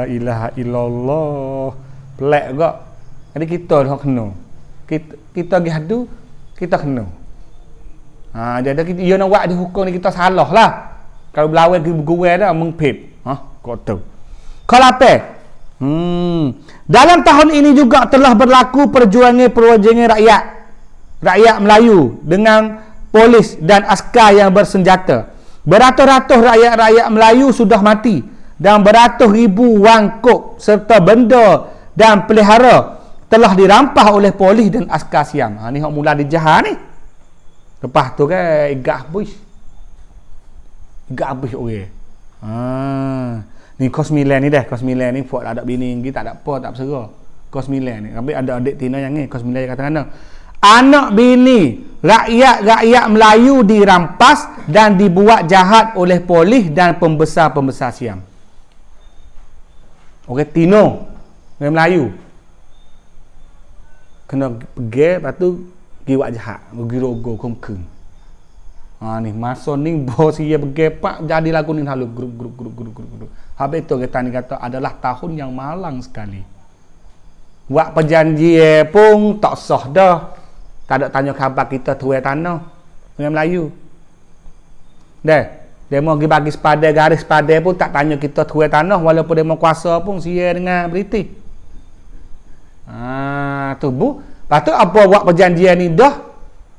ilaha illallah. Pelak juga. Jadi kita dah kena. Kita pergi adu, kita kena. Jadi dia nak buat dihukum ni kita salah lah. Kalau berlawan pergi bergurau dah mengpip. Kau tahu. Kalau apa? Dalam tahun ini juga telah berlaku perjuangan rakyat Melayu dengan polis dan askar yang bersenjata. Beratus-ratus rakyat Melayu sudah mati dan beratus ribu wangkuk serta benda dan pelihara telah dirampas oleh polis dan askar Siam. Ni hok mula dijahar ni. Lepas tu kan igak habis. Igak habis orang. Ni kos 9 ni dah, kos 9 ni buat ada bini lagi tak ada apa, tak bersera. Kos 9 ni. Habis ada adik tina yang ni, kos 9 dia kata mana? Anak bini rakyat Melayu dirampas dan dibuat jahat oleh polis dan pembesar-pembesar Siam. Orang Tino, orang Melayu. Kena pergi, lepas tu pergi buat jahat, pergi rogo, kumkeng. Ni masa ni bos dia pergi pak jadi lagu ni halu grup. Habis tu kita ni kata adalah tahun yang malang sekali. Buat perjanjian pun tak sah dah. Tak ada tanya khabar kita tuai tanah dengan Melayu. Dia mau pergi bagi sepadan garis sepadan pun tak tanya kita tuai tanah walaupun dia mau kuasa pun sia dengan British. Tu bu. Lepas tu apa buat perjanjian ni dah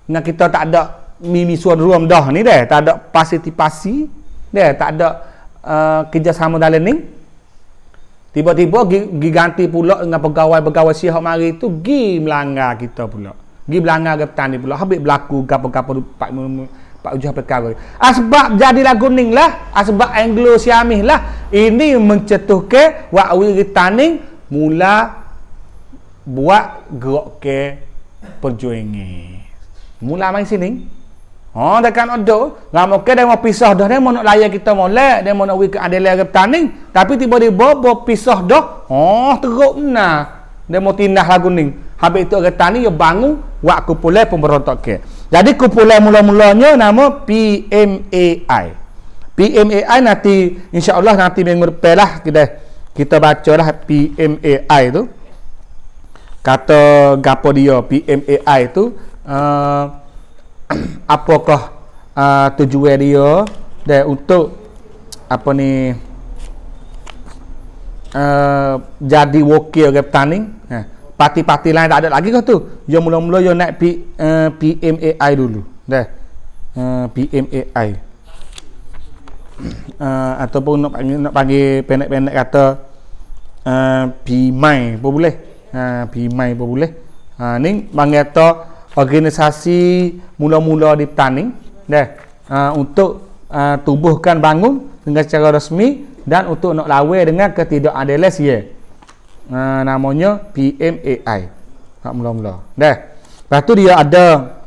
dengan kita tak ada misuan ruam dah ni dah, tak ada partisipasi dah, tak ada kerjasama dalam ni. Tiba-tiba gi ganti pula dengan pegawai-pegawai sihat mari tu gi melanggar kita pula. Gi melanggar ke petani pula. Habis berlaku gapo-gapo pak ujuh perkara. Sebab jadi lagu ning lah, sebab Anglo Siamih lah. Ini mencetuhkan wak wiri tani mula buat gerak ke perjuangan. Mula mai sini. Dekat odo. Lama ke dia mau pisah dah, dia mau nak layan kita molek, dia mau nak pergi ke Adelaide ke Taning, tapi tiba-tiba pisah dah. Teruk benar. Dia mau tindah lagu ni. Habis itu ke Taning dia bangun buat kumpulan pemberontak ke. Jadi kumpulan mula-mulanya nama PMAI. PMAI nanti insya-Allah nanti minggu depan lah kita bacalah PMAI tu. Kata gapo dia PMAI tu apakah tujuan dia dan untuk apa ni jadi wakil ke Taning. Parti-parti lain tak ada lagi kau tu. Dia mula-mula dia naik PMAI dulu. PMAI. Ataupun nak panggil pendek-pendek kata PMAI pun boleh. PMAI pun boleh. Ni panggil kata organisasi mula-mula di Taning untuk tubuhkan bangun dengan secara rasmi dan untuk nak lawan dengan ketidakadilan sia. Namanya PMAI. Hak mula-mula. Lepas tu dia ada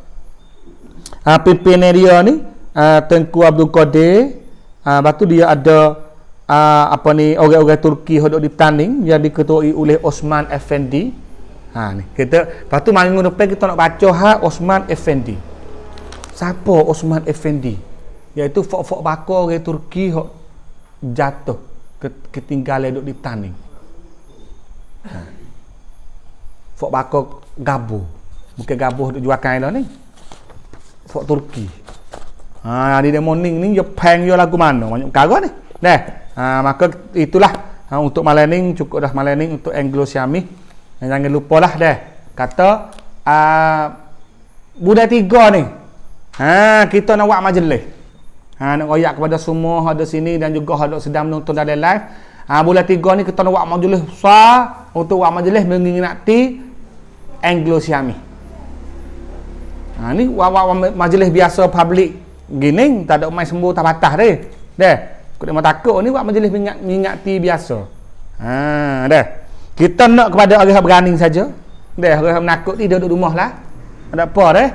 pimpinan dia ni Tengku Abdul Qadir. Lepas tu dia ada apa ni orang-orang Turki hodok di Taning yang diketuai oleh Osman Effendi. Ni kita lepas tu minggu depan kita nak baca Osman Effendi. Siapa Osman Effendi? Iaitu fok-fok bakar orang Turki hok jatuh ketinggalan duduk di Taning. Fok bakar gabuh. Bukan gabuh duk jual kain dah ni. Fok Turki. Di morning ni dia peng dia lagu mana? Banyak perkara ni. Maka itulah untuk malam ni cukup dah malam ni untuk Anglo-Siamese. Jangan lupalah kata budak tiga ni. Kita nak buat majlis. Nak royak kepada semua ada sini dan juga ada sedang menonton dalam live. Bulan 3 ni kita nak buat majlis besar untuk buat majlis mengingati Anglo-Siamese. Ni buat majlis biasa public gini, tak ada main sembuh tak patah deh. Kau nak takut ni buat majlis mengingati biasa. Kita nak kepada orang berani saja. Orang menakut ni duduk rumah lah. Ada apa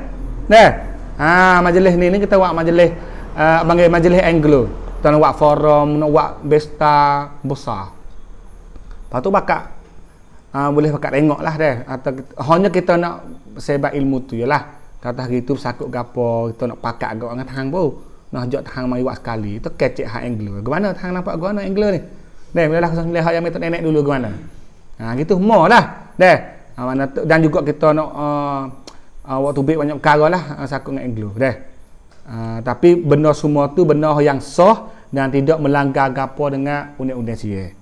majlis ni kita buat majlis panggil majlis Anglo. Kita nak buat forum, nak buat pesta besar. Lepas tu boleh tengok lah atau hanya kita nak sebar ilmu tu je lah. Kata hari tu sakut gapo, kita nak pakat agak dengan tangan pun. Nak ajak tangan mari buat sekali. Itu kecek hak Anglo. Gimana tangan nampak gimana Anglo ni? Bila lah melihat yang metode nenek dulu gimana? Gitu semua lah. Dan juga kita nak waktu baik banyak perkara lah sakut dengan Anglo. Tapi benda semua tu benda yang sah dan tidak melanggar gapo dengan undang-undang sia.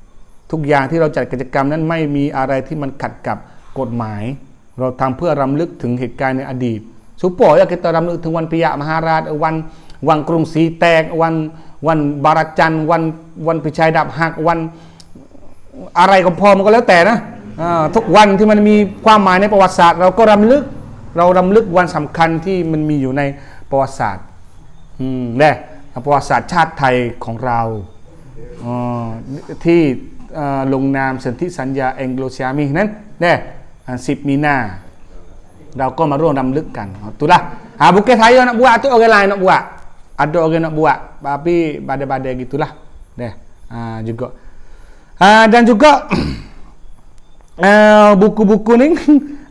ทุกอย่างที่เราจัดกิจกรรมนั้นไม่มีอะไรที่มันขัดกับกฎหมายเราทำเพื่อรำลึกถึงเหตุการณ์ในอดีต supaya kita รำลึกถึงวันปิยมหาราชวันกรุงศรีแตกวันบาราจันทร์วันพิชัยดับหักวันอะไรก็พอมันก็แล้วแต่นะทุกวันที่มันมีความหมายในประวัติศาสตร์เราก็รำลึกวันสำคัญที่มันมีอยู่ในประวัติศาสตร์ประวัติศาสตร์ชาติไทยของเราที่ลงนามสนธิสัญญาแองโกลเซียมีนั้น10 มีนาเราก็มาร่วมรำลึกกัน itulah bukan saya nak buat tu orang lain nak buat, ada orang nak buat tapi badai-badai gitulah juga dan juga buku-buku ni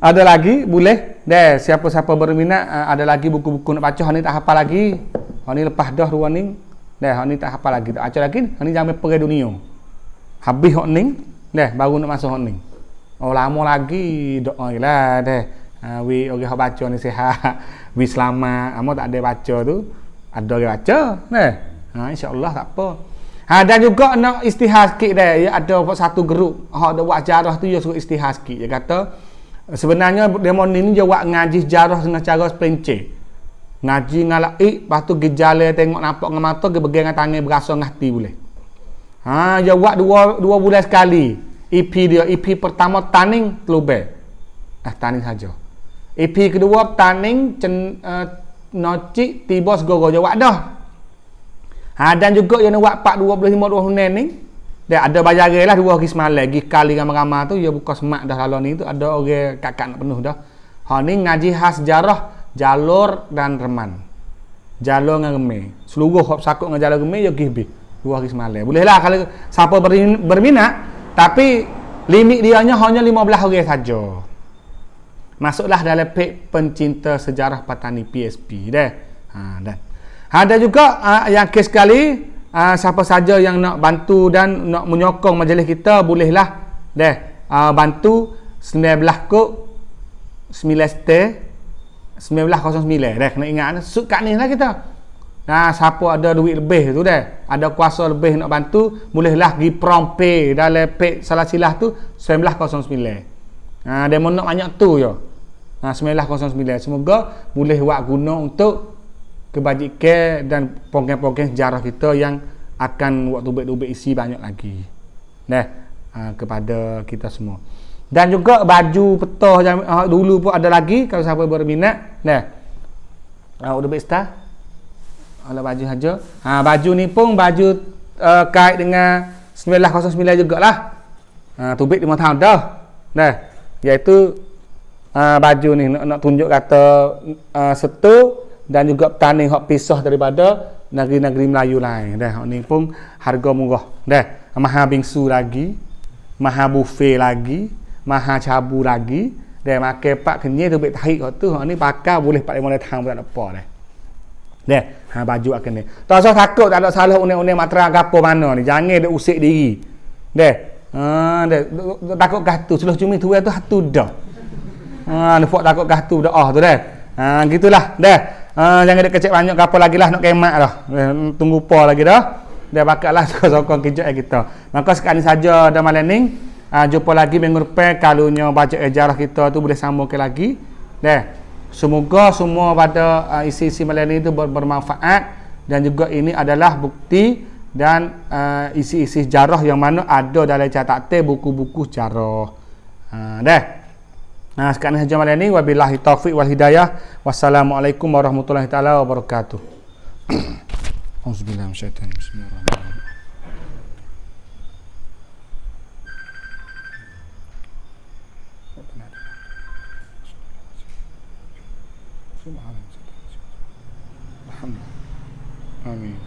ada lagi boleh siapa-siapa berminat ada lagi buku-buku nak baca. Ni tak hafal lagi, ni lepas dah ruang ni ni tak hafal lagi, tak baca lagi ni jangan pergi dunia habis hok ni baru nak masuk hok ni. Lama lagi doa lah wi orang baca ni sihat wi selamat amo tak ada baca tu ada orang baca insyaallah tak apa. Dan juga nak istihad sikit ada satu grup hak ada buat sejarah tu dia suruh istihad sikit. Dia kata sebenarnya demo ni dia buat ngaji sejarah dengan cara penceh. Ngaji ngalaik lepas tu gejala tengok nampak dengan mata ke pegang dengan tangan berasa dengan hati boleh. Dia buat dua bulan sekali. EP pertama Taning Telubel. Taning saja. EP kedua Taning Nocik Tiba Segoro dia buat dah. Dan juga yang buat 25 Hunan ni dia ada bayaran lah 2 hari semalam pergi kali ramai-ramai tu dia buka semak dah lalu ni tu ada orang kakak nak penuh dah. Ni ngaji khas sejarah Jalur dan Reman. Jala dengan remeh. Seluruh hok sakut dengan jala remeh yo pergi 2 hari semalam. Bolehlah kalau siapa berminat, tapi limit dianya hanya 15 orang saja. Masuklah dalam page pencinta sejarah Patani PSP dah. Dan ada juga yang kes sekali siapa saja yang nak bantu dan nak menyokong majlis kita bolehlah bantu 19 kod 9 stay 1909 dah kena ingat kat ni lah kita. Siapa ada duit lebih tu dah, ada kuasa lebih nak bantu, bolehlah pergi prompt dalam page salah silah tu 1909. Demo nak banyak tu je. 1909 semoga boleh buat guna untuk kebajikan dan program-program sejarah kita yang akan buat tubik-tubik isi banyak lagi. Kepada kita semua. Dan juga baju petah dulu pun ada lagi kalau siapa berminat. Udah bestar. Kalau baju saja. Baju ni pun baju kait dengan 1909 jugalah. Tubik 5 tahun dah. Iaitu baju ni nak tunjuk kata setu dan juga petani hak pisah daripada negeri-negeri Melayu lain. Hak ni pun harga murah. Maha bingsu lagi, maha buffet lagi, maha cabu lagi. Makan pak kenyai tubik tarik hak tu. Hak ni pakai boleh 4-5 tahun tak ada apa baju akan ni. Tak usah takut tak ada salah unik-unik matras gapo mana ni. Jangan dia usik diri. Takut gatu seluruh cumi tu tu dah. Ni buat takut gatu dah tu gitulah jangan dia kecek banyak gapo lagi lah nak kemak dah. Tunggu apa lagi dah. Bakatlah sokong kejap kita. Maka sekarang ni saja dah malam ni. Jumpa lagi minggu depan kalunya baca sejarah kita tu boleh sambungkan lagi. Semoga semua pada isi-isi malam ni tu bermanfaat dan juga ini adalah bukti dan isi-isi sejarah yang mana ada dalam catatan buku-buku sejarah. Sekarang saja malam ni wabillahi taufiq wal hidayah. Wassalamualaikum warahmatullahi taala wabarakatuh. Auzubillahi minasyaitanir rajim. Bismillahirrahmanirrahim. Alhamdulillah. Amin.